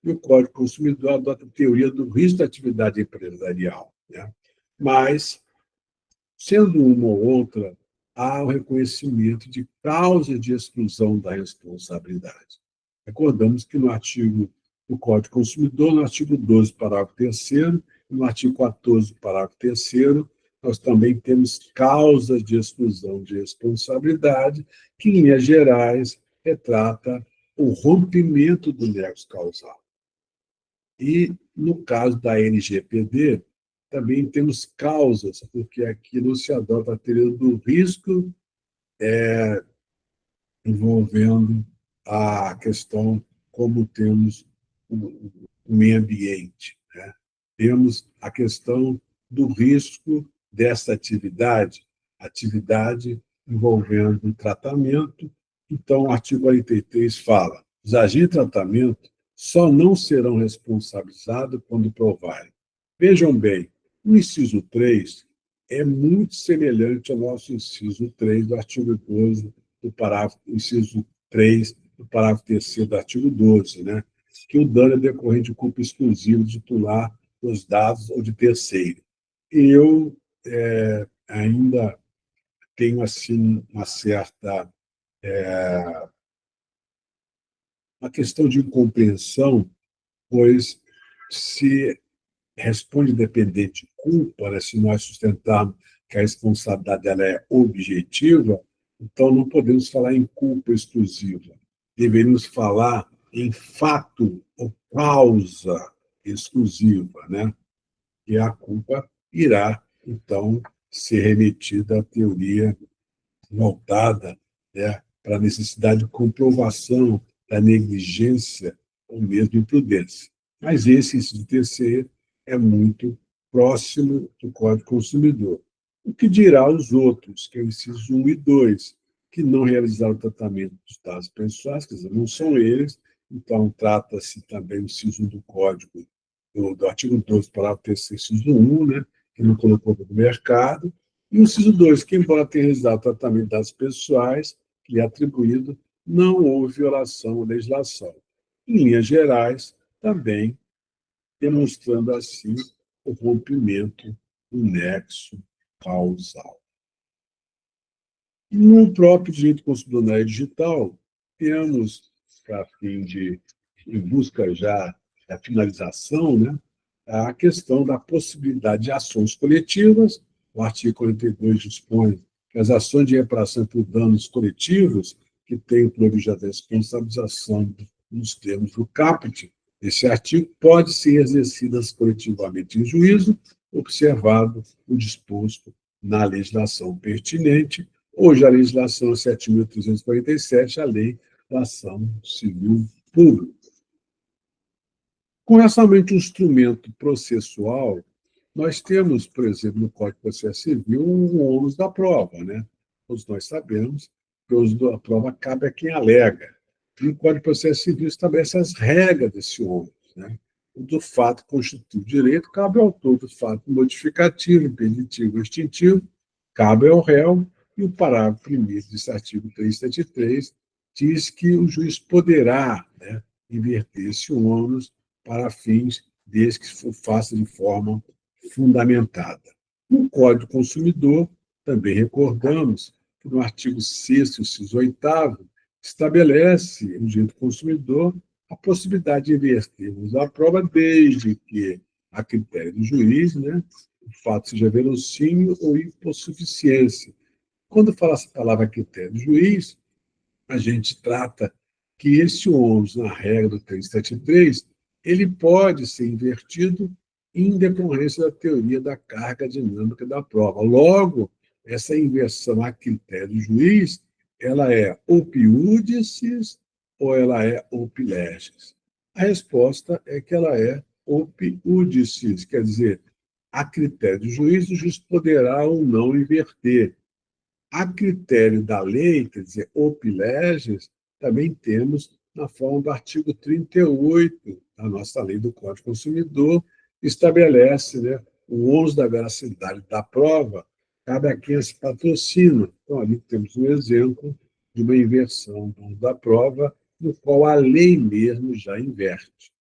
e o Código Consumidor adota a teoria do risco da atividade empresarial, né? Mas, sendo uma ou outra, há o reconhecimento de causas de exclusão da responsabilidade. Recordamos que no artigo do Código Consumidor, no artigo 12, parágrafo 3º, e no artigo 14, parágrafo 3º, nós também temos causas de exclusão de responsabilidade, que, em linhas gerais, retrata o rompimento do nexo causal. E, no caso da LGPD, também temos causas, porque aqui não se adota a teoria do risco envolvendo a questão como temos o meio ambiente, né? Temos a questão do risco dessa atividade envolvendo tratamento. Então, o artigo 43 fala: os agentes de tratamento só não serão responsabilizados quando provarem. Vejam bem, o inciso 3 é muito semelhante ao nosso inciso 3 do artigo 12, do parágrafo, inciso 3 do parágrafo 3º do artigo 12, né? Que o dano é decorrente de culpa exclusiva do titular dos dados ou de terceiro. Eu ainda tenho assim uma certa uma questão de incompreensão, pois se responde dependente de culpa, né, se nós sustentarmos que a responsabilidade dela é objetiva, então não podemos falar em culpa exclusiva. Deveríamos falar em fato ou causa exclusiva, né? E a culpa irá, então, ser remetida à teoria voltada, né, para a necessidade de comprovação da negligência ou mesmo imprudência. Mas esse inciso terceiro é muito próximo do Código Consumidor. O que dirá os outros, que é o inciso 1 e 2, que não realizaram o tratamento dos dados pessoais, quer dizer, não são eles, então trata-se também do inciso 1 do Código, do artigo 12, parágrafo 3º, inciso 1, né, que não colocou no mercado, e o inciso 2, que, embora tenha realizado o tratamento das pessoais, que lhe é atribuído, não houve violação à legislação. Em linhas gerais, também demonstrando, assim, o rompimento do nexo causal. No próprio direito do consumidor na área digital, temos, para fim de, em busca já da finalização, né, a questão da possibilidade de ações coletivas. O artigo 42 dispõe que as ações de reparação por danos coletivos, que têm por objeto a responsabilização nos termos do caput, esse artigo pode ser exercidas coletivamente em juízo, observado o disposto na legislação pertinente. Hoje, a legislação 7.347, a Lei da Ação Civil Pública. Com somente um instrumento processual, nós temos, por exemplo, no Código de Processo Civil, um ônus da prova, né? Todos nós sabemos que o ônus da prova cabe a quem alega. E o Código de Processo Civil estabelece as regras desse ônus, né? O do fato constitutivo direito cabe ao autor do fato modificativo, impeditivo ou extintivo, cabe ao réu, e o parágrafo 1º desse artigo 373 diz que o juiz poderá, né, inverter esse ônus para fins desde que se faça de forma fundamentada. No Código do Consumidor, também recordamos que no artigo 6º, inciso 8º, estabelece no direito do consumidor a possibilidade de invertermos a prova desde que, a critério do juiz, né, o fato seja verossímil ou hipossuficiência. Quando fala essa palavra critério do juiz, a gente trata que esse ônus, na regra do 373, ele pode ser invertido em decorrência da teoria da carga dinâmica da prova. Logo, essa inversão a critério do juiz, ela é opiúdices ou ela é opileges? A resposta é que ela é opiúdices, quer dizer, a critério do juiz, o juiz poderá ou não inverter. A critério da lei, quer dizer, opileges, também temos na forma do artigo 38 da nossa lei do Código do Consumidor, estabelece, né, o ônus da veracidade da prova cabe a quem se patrocina. Então, ali temos um exemplo de uma inversão do ônus da prova, no qual a lei mesmo já inverte.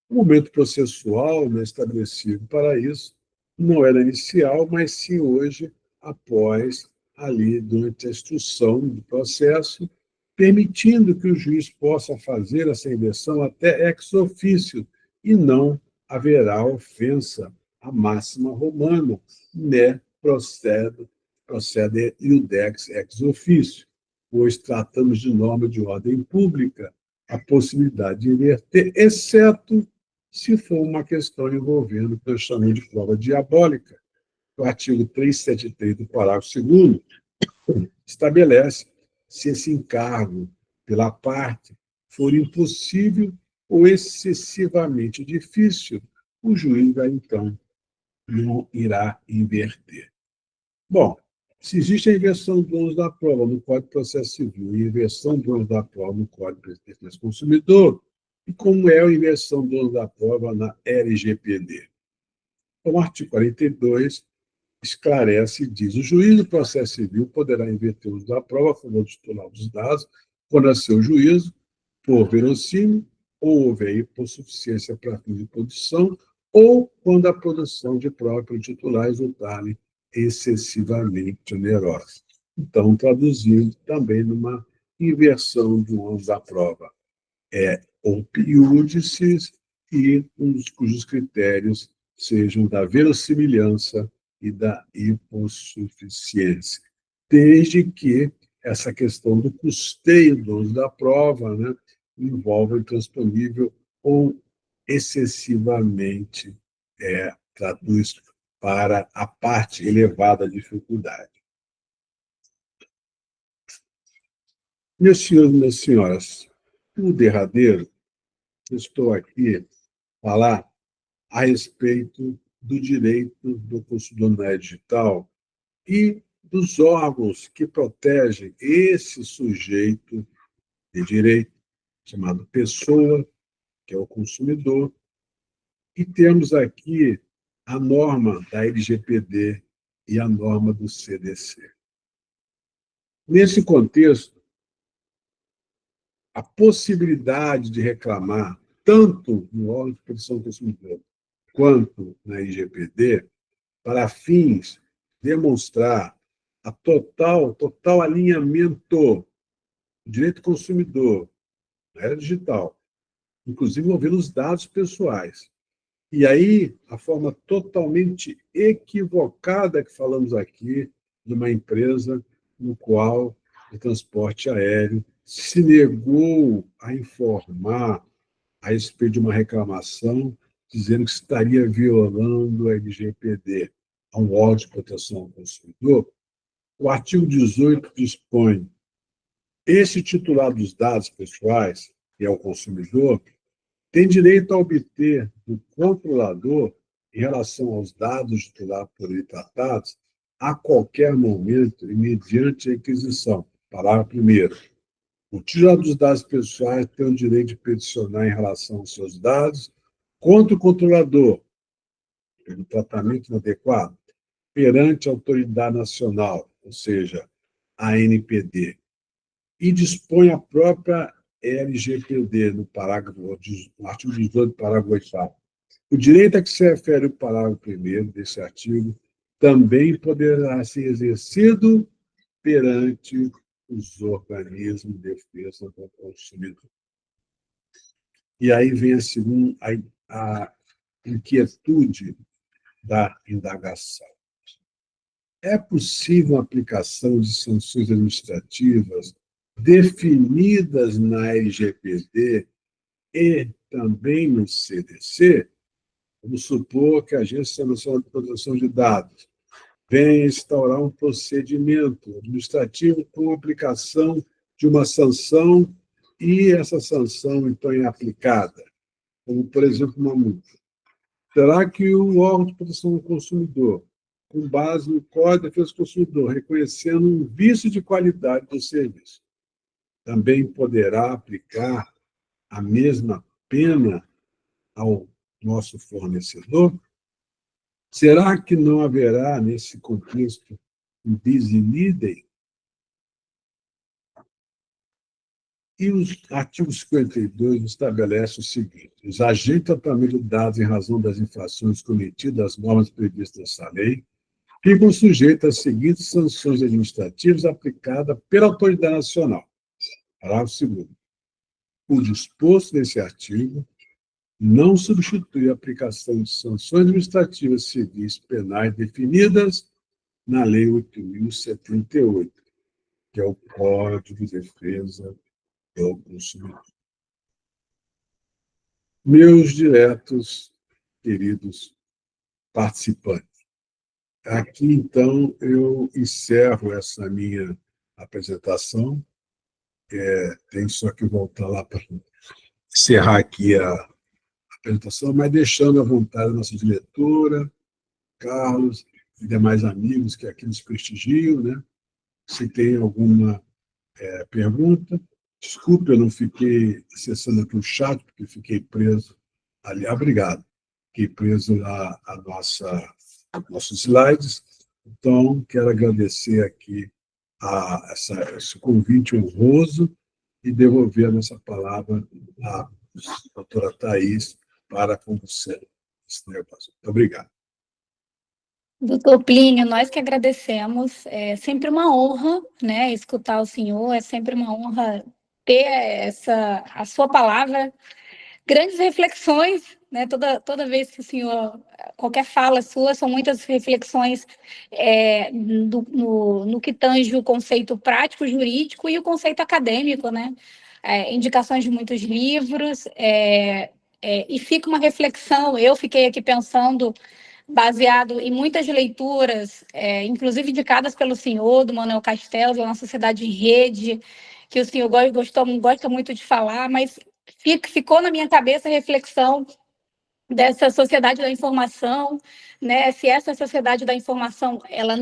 O momento processual, né, estabelecido para isso não era inicial, mas sim hoje, após ali, durante a instrução do processo, permitindo que o juiz possa fazer essa inversão até ex officio, e não haverá ofensa à máxima romana, né, procede iudex ex officio, pois tratamos de norma de ordem pública, a possibilidade de inverter, exceto se for uma questão envolvendo o que eu chamei de prova diabólica. O artigo 373 do parágrafo 2º estabelece se esse encargo pela parte for impossível ou excessivamente difícil, o juiz vai, então, não irá inverter. Bom, se existe a inversão do ônus da prova no Código de Processo Civil e a inversão do ônus da prova no Código de Defesa do Consumidor, e como é a inversão do ônus da prova na LGPD? O artigo 42 esclarece e diz: o juiz do processo civil poderá inverter o uso da prova a favor do titular dos dados, quando a seu juízo, por verossímil, ou houver hipossuficiência para fins de produção, ou quando a produção de prova pelo titular resultar-lhe excessivamente onerosa. Então, traduzindo também numa inversão do ônus da prova. Opiúdices e cujos critérios sejam da verossimilhança e da hipossuficiência, desde que essa questão do custeio do uso da prova, né, envolva intransponível ou excessivamente traduz para a parte elevada dificuldade. Meus senhores e minhas senhoras, no derradeiro, estou aqui a falar a respeito do direito do consumidor na área digital e dos órgãos que protegem esse sujeito de direito, chamado pessoa, que é o consumidor, e temos aqui a norma da LGPD e a norma do CDC. Nesse contexto, a possibilidade de reclamar, tanto no órgão de proteção do consumidor quanto na LGPD, para fins de demonstrar a total alinhamento do direito do consumidor na era digital, inclusive envolvendo os dados pessoais. E aí, a forma totalmente equivocada que falamos aqui de uma empresa no qual o transporte aéreo se negou a informar a respeito de uma reclamação, dizendo que estaria violando a LGPD, a um órgão de proteção ao consumidor. O artigo 18 dispõe: esse titular dos dados pessoais, que é o consumidor, tem direito a obter do controlador, em relação aos dados titular por ele tratados, a qualquer momento e mediante requisição. Parágrafo 1º. O titular dos dados pessoais tem o direito de peticionar em relação aos seus dados contra o controlador, pelo tratamento inadequado, perante a autoridade nacional, ou seja, a ANPD, e dispõe a própria LGPD, no artigo 18, parágrafo 8º. O direito a que se refere o parágrafo 1º desse artigo também poderá ser exercido perante os organismos de defesa do consumidor. E aí vem a inquietude da indagação. É possível a aplicação de sanções administrativas definidas na LGPD e também no CDC? Vamos supor que a Agência Nacional de Proteção de Dados vem instaurar um procedimento administrativo com aplicação de uma sanção e essa sanção, então, é aplicada, como, por exemplo, uma multa. Será que o órgão de proteção do consumidor, com base no Código de Defesa do Consumidor, reconhecendo um vício de qualidade do serviço, também poderá aplicar a mesma pena ao nosso fornecedor? Será que não haverá, nesse contexto, um bis in idem? E o artigo 52 estabelece o seguinte: os agentes de tratamento de dados em razão das infrações cometidas às normas previstas nessa lei ficam sujeitos às seguintes sanções administrativas aplicadas pela autoridade nacional. Parágrafo 2º. O disposto nesse artigo não substitui a aplicação de sanções administrativas civis penais definidas na Lei 8.078, que é o Código de Defesa do Consumidor. Meus diretos, queridos participantes, aqui, então, eu encerro essa minha apresentação. Tenho só que voltar lá para encerrar aqui a apresentação, mas deixando à vontade a nossa diretora, Carlos e demais amigos que aqui nos prestigiam, né? Se tem alguma pergunta. Desculpe, eu não fiquei acessando aqui o chat, porque fiquei preso ali. Obrigado. Fiquei preso nossos slides. Então, quero agradecer aqui esse convite honroso e devolver a nossa palavra à doutora Thais para a condução desse negócio. Muito obrigado. Doutor Plínio, nós que agradecemos. É sempre uma honra, né, escutar o senhor, é sempre uma honra ter a sua palavra, grandes reflexões, né, toda vez que o senhor, qualquer fala sua, são muitas reflexões no que tange o conceito prático, jurídico e o conceito acadêmico, né, indicações de muitos livros, e fica uma reflexão, eu fiquei aqui pensando, baseado em muitas leituras, inclusive indicadas pelo senhor, do Manuel Castells, da Nossa Sociedade em Rede, que o senhor gosta muito de falar, mas ficou na minha cabeça a reflexão dessa sociedade da informação, né? Se essa sociedade da informação, ela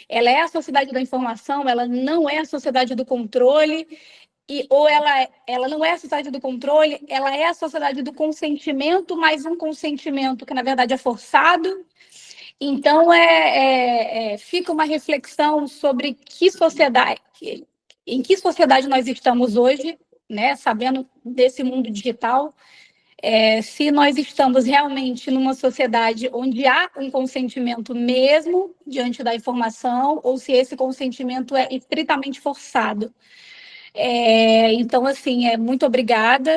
é a sociedade da informação, ela não é a sociedade do controle, ou ela não é a sociedade do controle, ela é a sociedade do consentimento, mas um consentimento que, na verdade, é forçado. Então, fica uma reflexão sobre em que sociedade nós estamos hoje, né, sabendo desse mundo digital, se nós estamos realmente numa sociedade onde há um consentimento mesmo diante da informação, ou se esse consentimento é estritamente forçado. Então, assim, muito obrigada.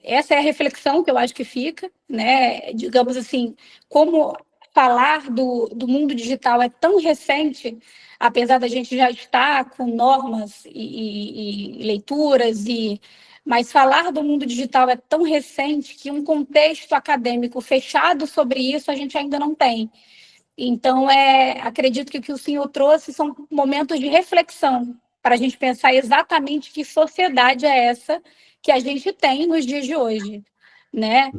Essa é a reflexão que eu acho que fica, né? Digamos assim, como falar do mundo digital é tão recente, apesar da gente já estar com normas e leituras, mas falar do mundo digital é tão recente que um contexto acadêmico fechado sobre isso a gente ainda não tem. Então, acredito que o que o senhor trouxe são momentos de reflexão, para a gente pensar exatamente que sociedade é essa que a gente tem nos dias de hoje, né?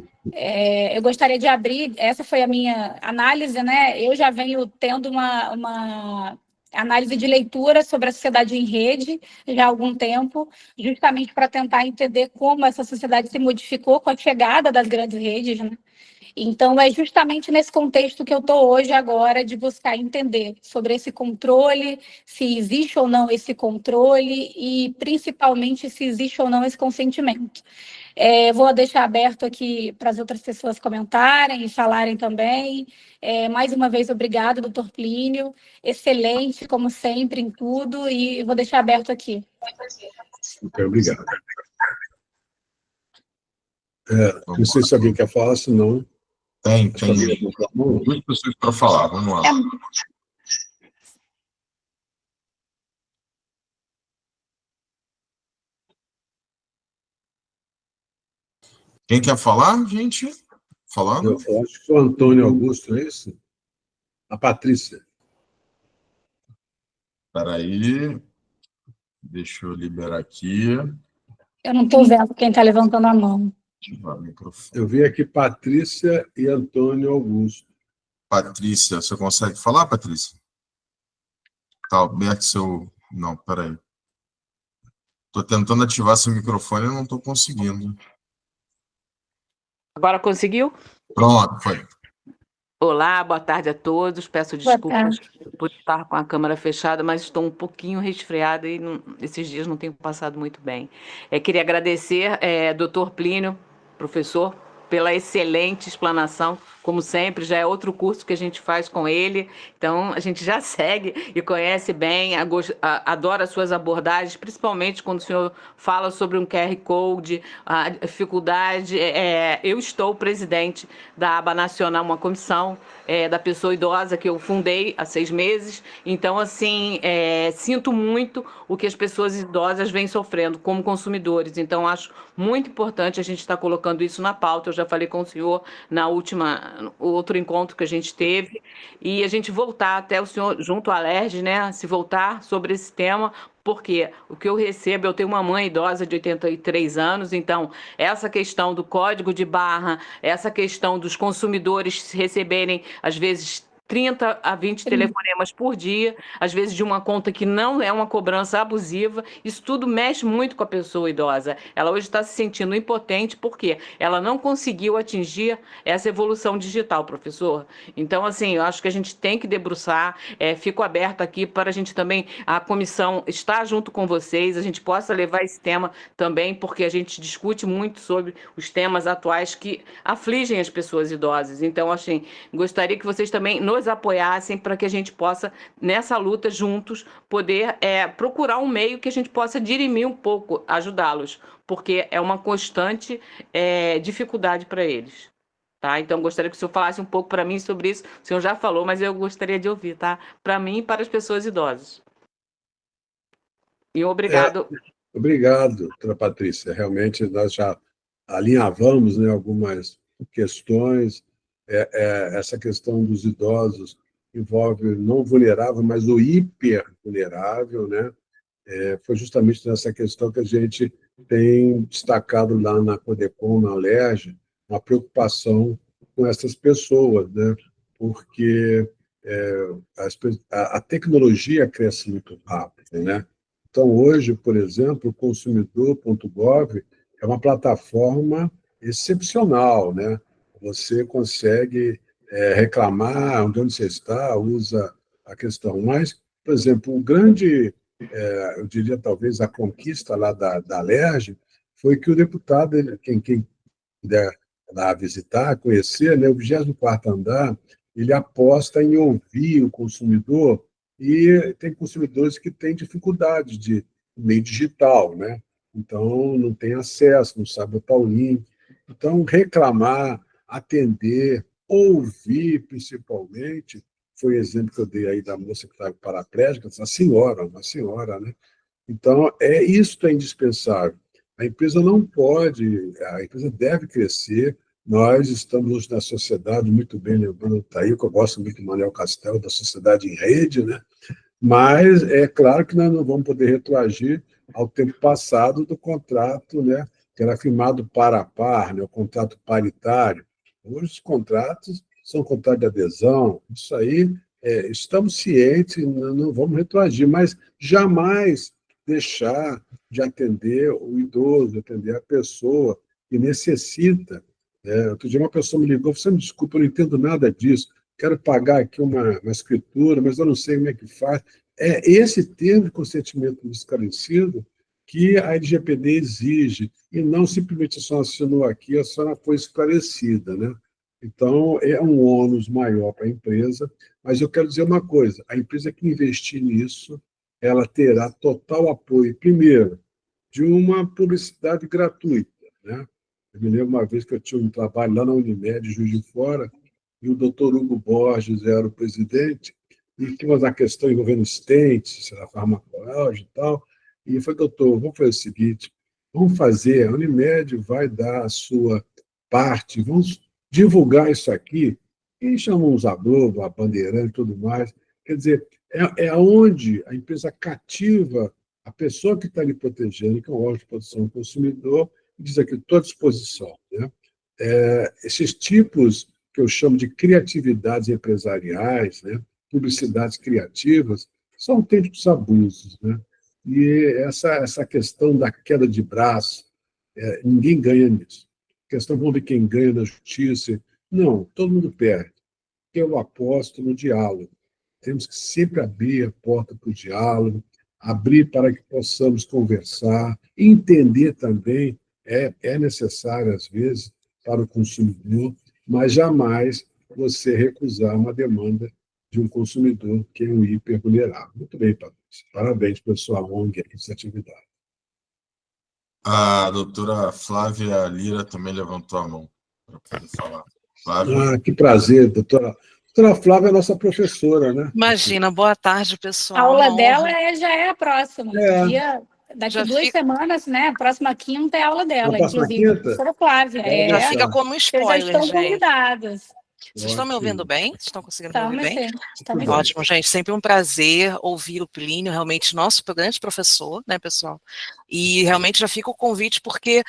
Eu gostaria de abrir, essa foi a minha análise, né? Eu já venho tendo uma análise de leitura sobre a sociedade em rede já há algum tempo, justamente para tentar entender como essa sociedade se modificou com a chegada das grandes redes, né? Então, é justamente nesse contexto que eu estou hoje agora, de buscar entender sobre esse controle, se existe ou não esse controle e, principalmente, se existe ou não esse consentimento. Vou deixar aberto aqui para as outras pessoas comentarem e falarem também. Mais uma vez, obrigada, doutor Plínio. Excelente, como sempre, em tudo. E vou deixar aberto aqui. Muito obrigado. Não sei se alguém quer falar, senão... Tem duas pessoas para falar, vamos lá. Quem quer falar, gente? Falando? Eu acho que o Antônio Augusto, é esse? A Patrícia. Espera aí. Deixa eu liberar aqui. Eu não estou vendo quem está levantando a mão. Ativar o microfone. Eu vi aqui Patrícia e Antônio Augusto. Patrícia, você consegue falar, Patrícia? Tá aberto seu... Não, peraí. Estou tentando ativar seu microfone e não estou conseguindo. Agora conseguiu? Pronto, foi. Olá, boa tarde a todos. Peço Boa desculpas tarde. por estar com a câmera fechada, mas estou um pouquinho resfriada e esses dias não tenho passado muito bem. Queria agradecer, Dr. Plínio, professor, pela excelente explanação. Como sempre, já é outro curso que a gente faz com ele, então a gente já segue e conhece bem, adora as suas abordagens, principalmente quando o senhor fala sobre um QR Code, a dificuldade. Eu estou presidente da aba nacional, uma comissão da pessoa idosa que eu fundei há 6 meses, então, assim, sinto muito o que as pessoas idosas vêm sofrendo como consumidores, então acho muito importante a gente estar colocando isso na pauta. Eu já falei com o senhor na outro encontro que a gente teve, e a gente voltar até o senhor, junto à Alerj, né, se voltar sobre esse tema, porque o que eu recebo, eu tenho uma mãe idosa de 83 anos, então essa questão do código de barra, essa questão dos consumidores receberem, às vezes, 30 a 20 telefonemas por dia, às vezes de uma conta que não é uma cobrança abusiva, isso tudo mexe muito com a pessoa idosa. Ela hoje está se sentindo impotente porque ela não conseguiu atingir essa evolução digital, professor. Então, assim, eu acho que a gente tem que debruçar, fico aberto aqui para a gente também, a comissão estar junto com vocês, a gente possa levar esse tema também, porque a gente discute muito sobre os temas atuais que afligem as pessoas idosas. Então, assim, gostaria que vocês também nos apoiassem para que a gente possa, nessa luta, juntos, poder procurar um meio que a gente possa dirimir um pouco, ajudá-los, porque é uma constante dificuldade para eles. Tá? Então, gostaria que o senhor falasse um pouco para mim sobre isso. O senhor já falou, mas eu gostaria de ouvir, tá? Para mim e para as pessoas idosas. E obrigado. Obrigado, doutora Patrícia. Realmente, nós já alinhavamos, né, algumas questões. Essa questão dos idosos envolve não vulnerável, mas o hiper vulnerável, né? Foi justamente nessa questão que a gente tem destacado lá na Codecom, na Alerj, uma preocupação com essas pessoas, né? Porque a tecnologia cresce muito rápido, né? Então, hoje, por exemplo, o consumidor.gov é uma plataforma excepcional, né? Você consegue reclamar onde você está, usa a questão. Mas, por exemplo, eu diria talvez a conquista lá da Alerj foi que o deputado, quem puder lá visitar, conhecer, né, o 24º andar, ele aposta em ouvir o consumidor, e tem consumidores que têm dificuldade de meio digital, né? Então, não tem acesso, não sabe botar o link. Então, reclamar, atender, ouvir, principalmente, foi o exemplo que eu dei aí da moça que estava paraplégica, uma senhora, né? Então, isso é indispensável. A empresa não pode, a empresa deve crescer. Nós estamos hoje na sociedade, muito bem lembrando, está aí, que eu gosto muito do Manuel Castelo, da sociedade em rede, né? Mas é claro que nós não vamos poder retroagir ao tempo passado do contrato, né, que era firmado par a par, né, o contrato paritário. Hoje os contratos são contratos de adesão, isso aí, estamos cientes, não vamos retroagir, mas jamais deixar de atender o idoso, atender a pessoa que necessita. Outro dia uma pessoa me ligou, você me desculpa, eu não entendo nada disso, quero pagar aqui uma escritura, mas eu não sei como é que faz. É esse termo de consentimento esclarecido que a LGPD exige, e não simplesmente a senhora assinou aqui, a senhora foi esclarecida, né? Então, é um ônus maior para a empresa, mas eu quero dizer uma coisa, a empresa que investir nisso, ela terá total apoio, primeiro, de uma publicidade gratuita, né? Eu me lembro uma vez que eu tinha um trabalho lá na Unimed, Juiz de Fora, e o doutor Hugo Borges era o presidente, e tinha uma questão envolvendo stents, farmacológica e tal, e foi, doutor, vamos fazer o seguinte, vamos fazer, a Unimed vai dar a sua parte, vamos divulgar isso aqui, e chamamos a Globo, a Bandeirante e tudo mais. Quer dizer, é onde a empresa cativa a pessoa que está lhe protegendo, que é um órgão de proteção do consumidor, e diz aqui, estou à disposição. Né? Esses tipos que eu chamo de criatividades empresariais, né? Publicidades criativas, são autênticos abusos. Né? E essa questão da queda de braço, ninguém ganha nisso. A questão, vamos ver quem ganha na justiça. Não, todo mundo perde. Eu aposto no diálogo. Temos que sempre abrir a porta para o diálogo, abrir para que possamos conversar, entender também, é necessário, às vezes, para o consumidor, mas jamais você recusar uma demanda de um consumidor que é um hipervulnerável. Muito bem, Patrícia. Parabéns pela sua longa atividade. A doutora Flávia Lira também levantou a mão para poder falar. Flávia. Que prazer, doutora. A doutora Flávia é nossa professora, né? Imagina, boa tarde, pessoal. A aula dela já é a próxima. Daqui já 2 semanas, né? A próxima quinta é a aula dela, próxima inclusive. Quinta? Professora Flávia. Já fica como spoiler, Vocês já estão gente. convidadas. Vocês estão me ouvindo bem? Vocês estão conseguindo me ouvir bem? Estamos Ótimo, gente. Sempre um prazer ouvir o Plínio, realmente nosso grande professor, né, pessoal? E realmente já fica o convite, porque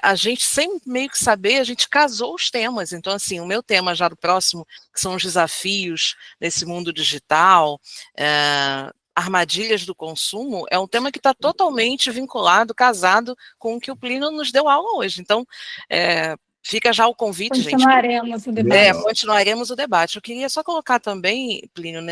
a gente, sem meio que saber, a gente casou os temas. Então, assim, o meu tema já do próximo, que são os desafios nesse mundo digital, armadilhas do consumo, é um tema que está totalmente vinculado, casado com o que o Plínio nos deu aula hoje. Então, fica já o convite, continuaremos gente. O debate. Continuaremos o debate. Eu queria só colocar também, Plínio,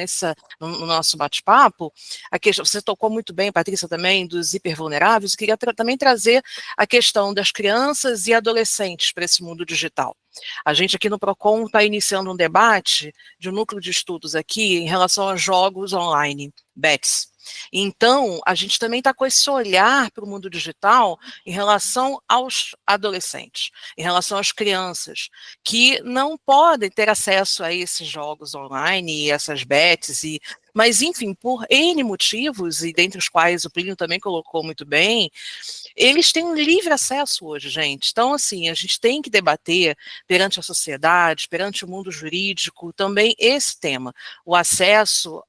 no nosso bate-papo, a questão, você tocou muito bem, Patrícia, também, dos hipervulneráveis, eu queria também trazer a questão das crianças e adolescentes para esse mundo digital. A gente aqui no PROCON está iniciando um debate de um núcleo de estudos aqui em relação a jogos online, BETs. Então, a gente também está com esse olhar para o mundo digital em relação aos adolescentes, em relação às crianças, que não podem ter acesso a esses jogos online e essas bets, mas, enfim, por N motivos, e dentre os quais o Plínio também colocou muito bem, eles têm um livre acesso hoje, gente. Então, assim, a gente tem que debater perante a sociedade, perante o mundo jurídico, também esse tema, o acesso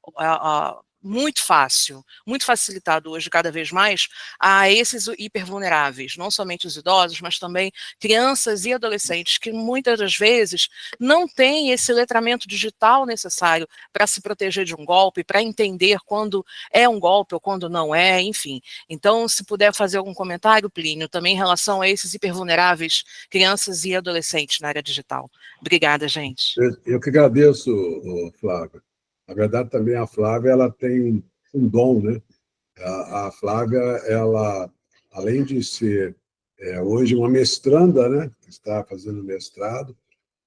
muito fácil, muito facilitado hoje, cada vez mais, a esses hipervulneráveis, não somente os idosos, mas também crianças e adolescentes, que muitas das vezes não têm esse letramento digital necessário para se proteger de um golpe, para entender quando é um golpe ou quando não é, enfim. Então, se puder fazer algum comentário, Plínio, também em relação a esses hipervulneráveis, crianças e adolescentes na área digital. Obrigada, gente. Eu que agradeço, Flávia. Na verdade, também a Flávia ela tem um dom, né? A Flávia, ela, além de ser hoje uma mestranda, né? Que está fazendo mestrado,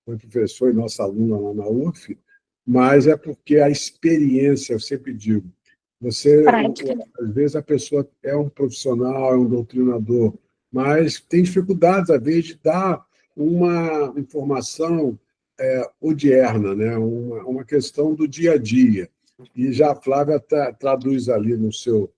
foi professor e nossa aluna lá na UF, mas é porque a experiência, eu sempre digo, às vezes a pessoa é um profissional, é um doutrinador, mas tem dificuldades, às vezes, de dar uma informação odierna, né? Uma questão do dia a dia. E já a Flávia traduz ali no seu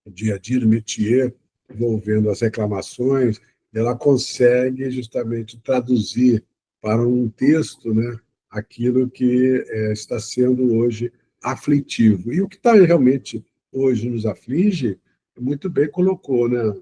dia a dia, no métier, envolvendo as reclamações, ela consegue justamente traduzir para um texto, né, aquilo que está sendo hoje aflitivo. E o que está realmente hoje nos aflige, muito bem colocou, né,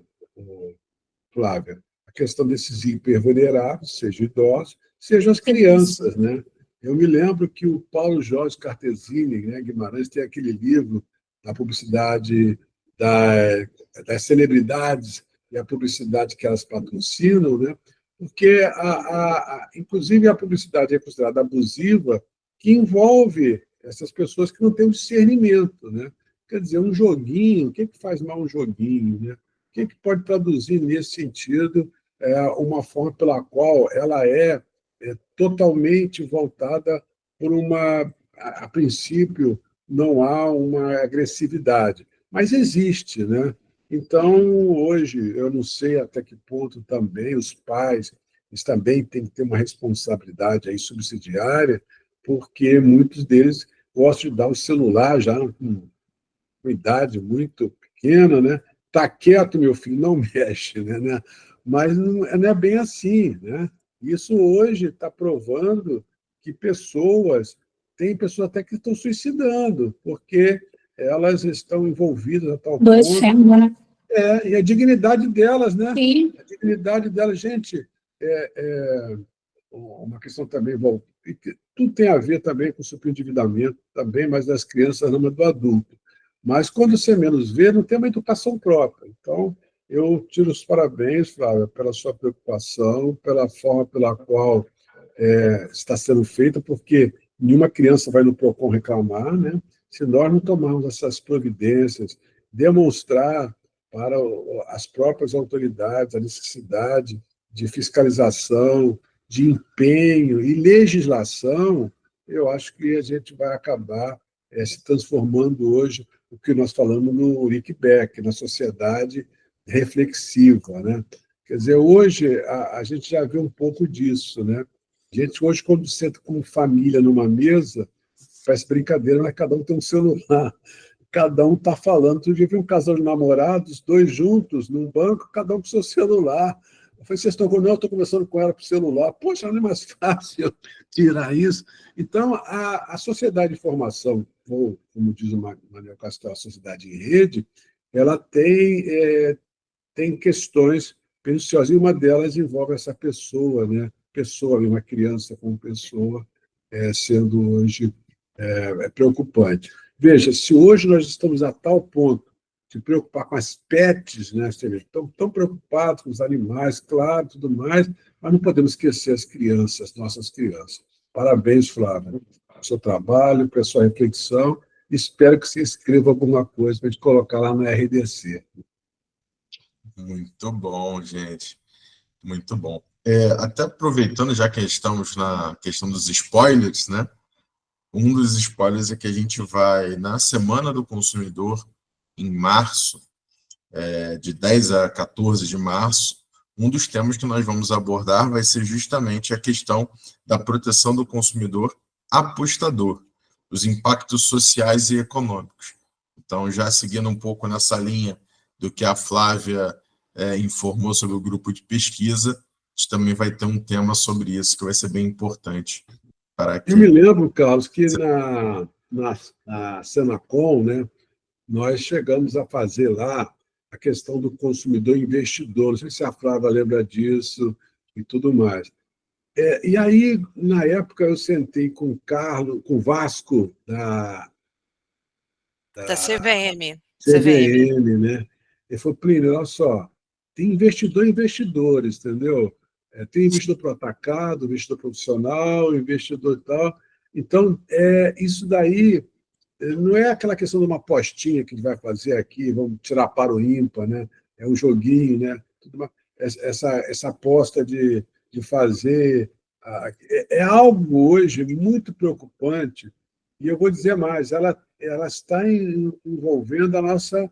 Flávia? A questão desses hipervulneráveis, sejam idosos, sejam as crianças, né? Eu me lembro que o Paulo Jorge Cartesini, né, Guimarães, tem aquele livro da publicidade das celebridades e a publicidade que elas patrocinam, né? Porque, inclusive, a publicidade é considerada abusiva, que envolve essas pessoas que não têm um discernimento, né? Quer dizer, um joguinho, o que faz mal um joguinho, né? O que pode traduzir nesse sentido uma forma pela qual ela é totalmente voltada por a princípio, não há uma agressividade, mas existe, né? Então, hoje, eu não sei até que ponto também os pais eles também têm que ter uma responsabilidade aí subsidiária, porque muitos deles gostam de dar o celular já com idade muito pequena, né? Tá quieto, meu filho, não mexe, né? Mas não é bem assim, né? Isso hoje está provando que pessoas tem pessoas até que estão suicidando, porque elas estão envolvidas a tal ponto. Adoecendo, né? E a dignidade delas, né? Sim. A dignidade delas, gente, uma questão também, tudo tem a ver também com o superendividamento, também, mas das crianças, não do adulto. Mas quando você menos vê, não tem uma educação própria. Então, eu tiro os parabéns, Flávia, pela sua preocupação, pela forma pela qual está sendo feita, porque nenhuma criança vai no PROCON reclamar, né? Se nós não tomarmos essas providências, demonstrar para as próprias autoridades a necessidade de fiscalização, de empenho e legislação, eu acho que a gente vai acabar se transformando hoje o que nós falamos no Rick Beck, na sociedade reflexiva, né? Quer dizer, hoje a gente já vê um pouco disso, né? A gente hoje, quando senta como família numa mesa, faz brincadeira, mas cada um tem um celular, cada um está falando. Outro dia vi um casal de namorados, dois juntos, num banco, cada um com seu celular. Eu falei, vocês estão com... Não, eu estou conversando com ela por celular. Poxa, não é mais fácil tirar isso. Então, a sociedade de informação, ou, como diz o Manuel Castel, a sociedade em rede, ela tem questões perniciosas, e uma delas envolve essa pessoa, né? Pessoa, uma criança como pessoa, sendo hoje preocupante. Veja, se hoje nós estamos a tal ponto de preocupar com as pets, né? Estamos tão preocupados com os animais, claro, tudo mais, mas não podemos esquecer as crianças, nossas crianças. Parabéns, Flávia, pelo seu trabalho, pela sua reflexão. Espero que você escreva alguma coisa para a gente colocar lá no RDC. Muito bom, gente. Muito bom. Até aproveitando, já que estamos na questão dos spoilers, né? Um dos spoilers é que a gente vai, na Semana do Consumidor, em março, de 10 a 14 de março, um dos temas que nós vamos abordar vai ser justamente a questão da proteção do consumidor apostador, os impactos sociais e econômicos. Então, já seguindo um pouco nessa linha do que a Flávia informou sobre o grupo de pesquisa, a gente também vai ter um tema sobre isso, que vai ser bem importante. Eu me lembro, Carlos, que na Senacom, né, nós chegamos a fazer lá a questão do consumidor investidor. Não sei se a Flávia lembra disso e tudo mais. E aí, na época, eu sentei com o Carlos, com o Vasco da CVM, né? Ele falou, Plínio, olha só, tem investidor e investidores, entendeu? Tem investidor para o atacado, investidor profissional, investidor e tal. Então, isso daí não é aquela questão de uma apostinha que a gente vai fazer aqui, vamos tirar para o ímpar, né? É um joguinho, né? Essa aposta de fazer... É algo hoje muito preocupante, e eu vou dizer mais, ela está envolvendo a nossa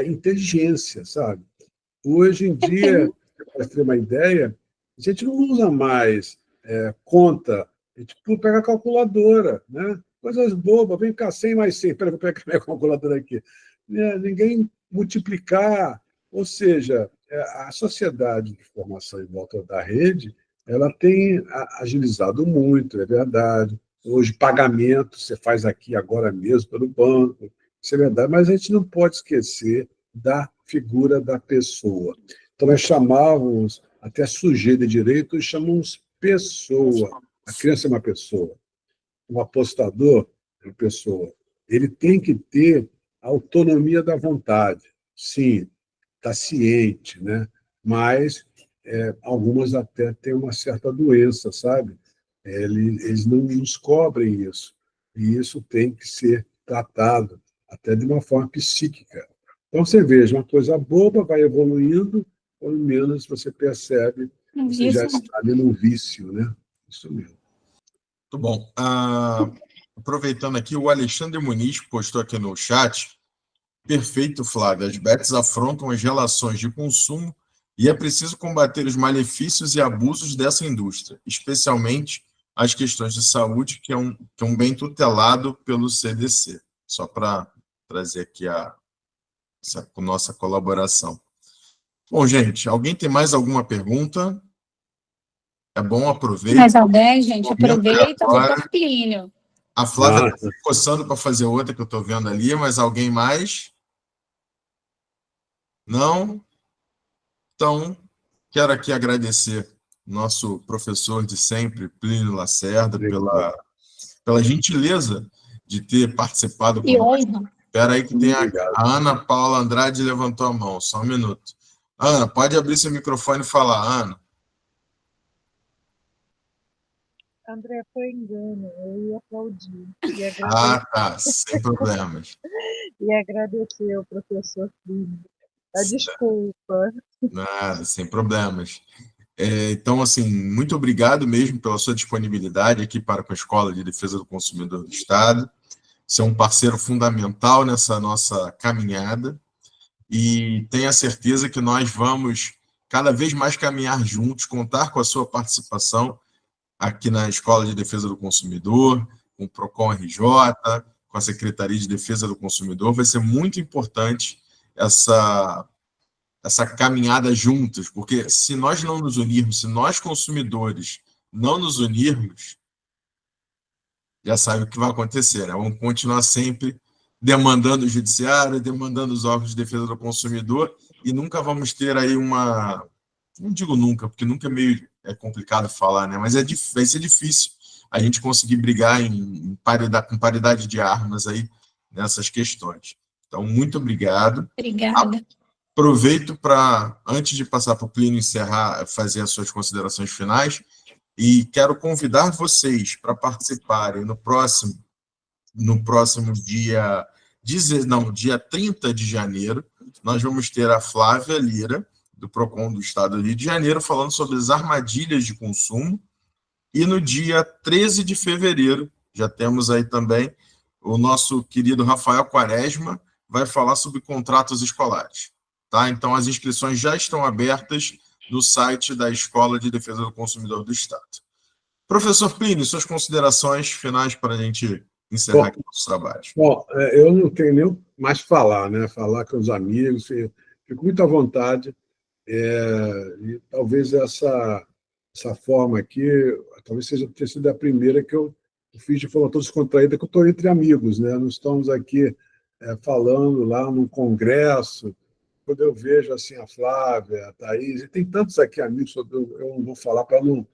inteligência, sabe? Hoje em dia, para ter uma ideia, a gente não usa mais conta, a gente pega a calculadora, né? Coisas bobas, vem cá, 100 mais 100, espera, vou pegar a minha calculadora aqui. Ninguém multiplicar, ou seja, a sociedade de informação em volta da rede, ela tem agilizado muito, é verdade. Hoje, pagamento, você faz aqui agora mesmo pelo banco, isso é verdade, mas a gente não pode esquecer da figura da pessoa. Então, nós chamávamos, até sujeito de direito, chamamos pessoa. A criança é uma pessoa. O apostador é uma pessoa. Ele tem que ter a autonomia da vontade. Sim, está ciente, né? Mas algumas até têm uma certa doença, sabe? Eles não nos cobrem isso. E isso tem que ser tratado até de uma forma psíquica. Então, você veja, uma coisa boba vai evoluindo, pelo menos você percebe que você já está ali num vício, né? Isso mesmo. Muito bom. Aproveitando aqui, o Alexandre Muniz postou aqui no chat. Perfeito, Flávio. As bets afrontam as relações de consumo e é preciso combater os malefícios e abusos dessa indústria, especialmente as questões de saúde, que é um bem tutelado pelo CDC. Só para trazer aqui essa nossa colaboração. Bom, gente, alguém tem mais alguma pergunta? É bom, aproveita. Mais alguém, gente? Aproveita, doutor Plínio. A Flávia Ah, está se coçando para fazer outra que eu estou vendo ali, mas alguém mais? Não? Então, quero aqui agradecer nosso professor de sempre, Plínio Lacerda, obrigado. pela gentileza de ter participado E conosco. honra. Espera aí que tem Obrigado. a Ana Paula Andrade levantou a mão, só um minuto. Ana, pode abrir seu microfone e falar, Ana. André, foi engano, eu ia aplaudir Ah, tá, sem problemas. e agradecer ao professor Plínio. A desculpa. Nada, sem problemas. Então, assim, muito obrigado mesmo pela sua disponibilidade aqui para com a Escola de Defesa do Consumidor do Estado. Você é um parceiro fundamental nessa nossa caminhada e tenha certeza que nós vamos cada vez mais caminhar juntos, contar com a sua participação aqui na Escola de Defesa do Consumidor, com o PROCON RJ, com a Secretaria de Defesa do Consumidor. Vai ser muito importante essa caminhada juntos, porque se nós não nos unirmos, se nós consumidores não nos unirmos, já sabe o que vai acontecer, né? Vamos continuar sempre demandando o judiciário, demandando os órgãos de defesa do consumidor e nunca vamos ter aí não digo nunca, porque nunca é complicado falar, né? Mas vai ser difícil a gente conseguir brigar com paridade de armas aí nessas questões. Então, muito obrigado. Obrigada. Aproveito para, antes de passar para o Plínio encerrar, fazer as suas considerações finais, e quero convidar vocês para participarem no próximo dia 30 de janeiro, nós vamos ter a Flávia Lira, do PROCON do Estado do Rio de Janeiro, falando sobre as armadilhas de consumo, e no dia 13 de fevereiro, já temos aí também o nosso querido Rafael Quaresma, vai falar sobre contratos escolares. Tá? Então, as inscrições já estão abertas no site da Escola de Defesa do Consumidor do Estado. Professor Plínio, suas considerações finais para a gente encerrar aqui nossos trabalhos. Bom, eu não tenho nem mais falar, né? Falar com os amigos, fico muito à vontade. E talvez essa forma aqui, talvez tenha sido a primeira que eu fiz de forma toda descontraída, que eu estou entre amigos, né? Não estamos aqui falando lá num congresso. Quando eu vejo assim a Flávia, a Thaís, e tem tantos aqui amigos, eu não vou falar para não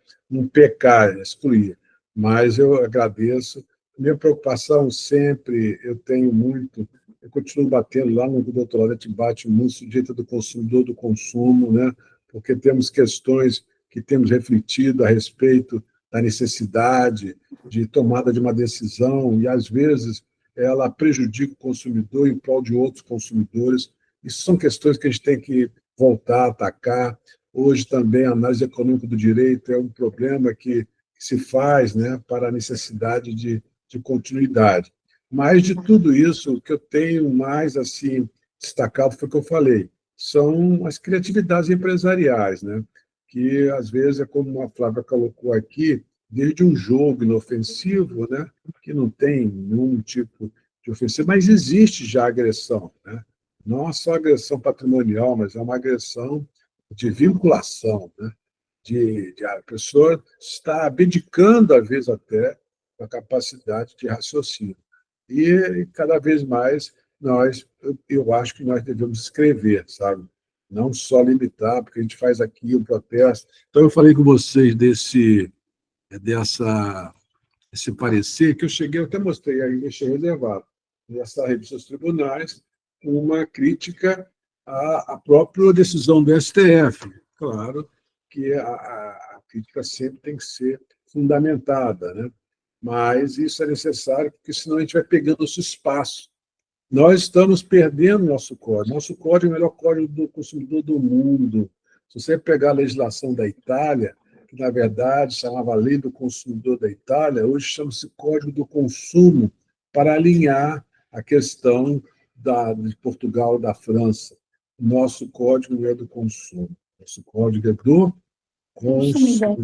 pecar, excluir, mas eu agradeço. Minha preocupação sempre, eu tenho muito, eu continuo batendo lá no doutorado, a gente bate muito o direito do consumidor, do consumo, né? Porque temos questões que temos refletido a respeito da necessidade de tomada de uma decisão, e às vezes ela prejudica o consumidor em prol de outros consumidores. Isso são questões que a gente tem que voltar a atacar. Hoje também a análise econômica do direito é um problema que se faz, né, para a necessidade de continuidade. Mas de tudo isso, o que eu tenho mais assim destacado foi o que eu falei, são as criatividades empresariais, né, que às vezes é como a Flávia colocou aqui, desde um jogo inofensivo, né, que não tem nenhum tipo de ofensivo, mas existe já agressão, né? Não só agressão patrimonial, mas é uma agressão de vinculação, né? A pessoa está abdicando, às vezes, até a capacidade de raciocínio. E, cada vez mais, eu acho que nós devemos escrever, sabe? Não só limitar, porque a gente faz aqui um protesto. Então, eu falei com vocês desse parecer, que eu até mostrei aí, deixei reservado, nessa revista dos tribunais, uma crítica à própria decisão do STF. Claro que a crítica sempre tem que ser fundamentada, né? Mas isso é necessário, porque senão a gente vai pegando nosso espaço. Nós estamos perdendo nosso código. Nosso código é o melhor código do consumidor do mundo. Se você pegar a legislação da Itália, que na verdade chamava Lei do Consumidor da Itália, hoje chama-se Código do Consumo, para alinhar a questão de Portugal e da França. Nosso código não é do consumo, nosso código é do consumidor,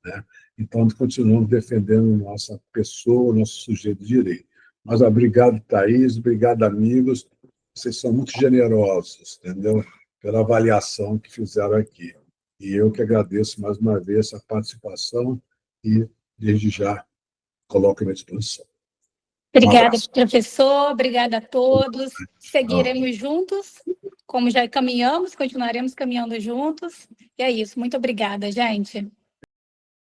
né? Então, continuamos defendendo nossa pessoa, nosso sujeito de direito. Mas obrigado, Thaís, obrigado, amigos. Vocês são muito generosos, entendeu? Pela avaliação que fizeram aqui. E eu que agradeço mais uma vez essa participação e, desde já, coloco à minha disposição. Obrigada, abraço. professor. Obrigada a todos. Seguiremos juntos, como já caminhamos, continuaremos caminhando juntos. E é isso. Muito obrigada, gente.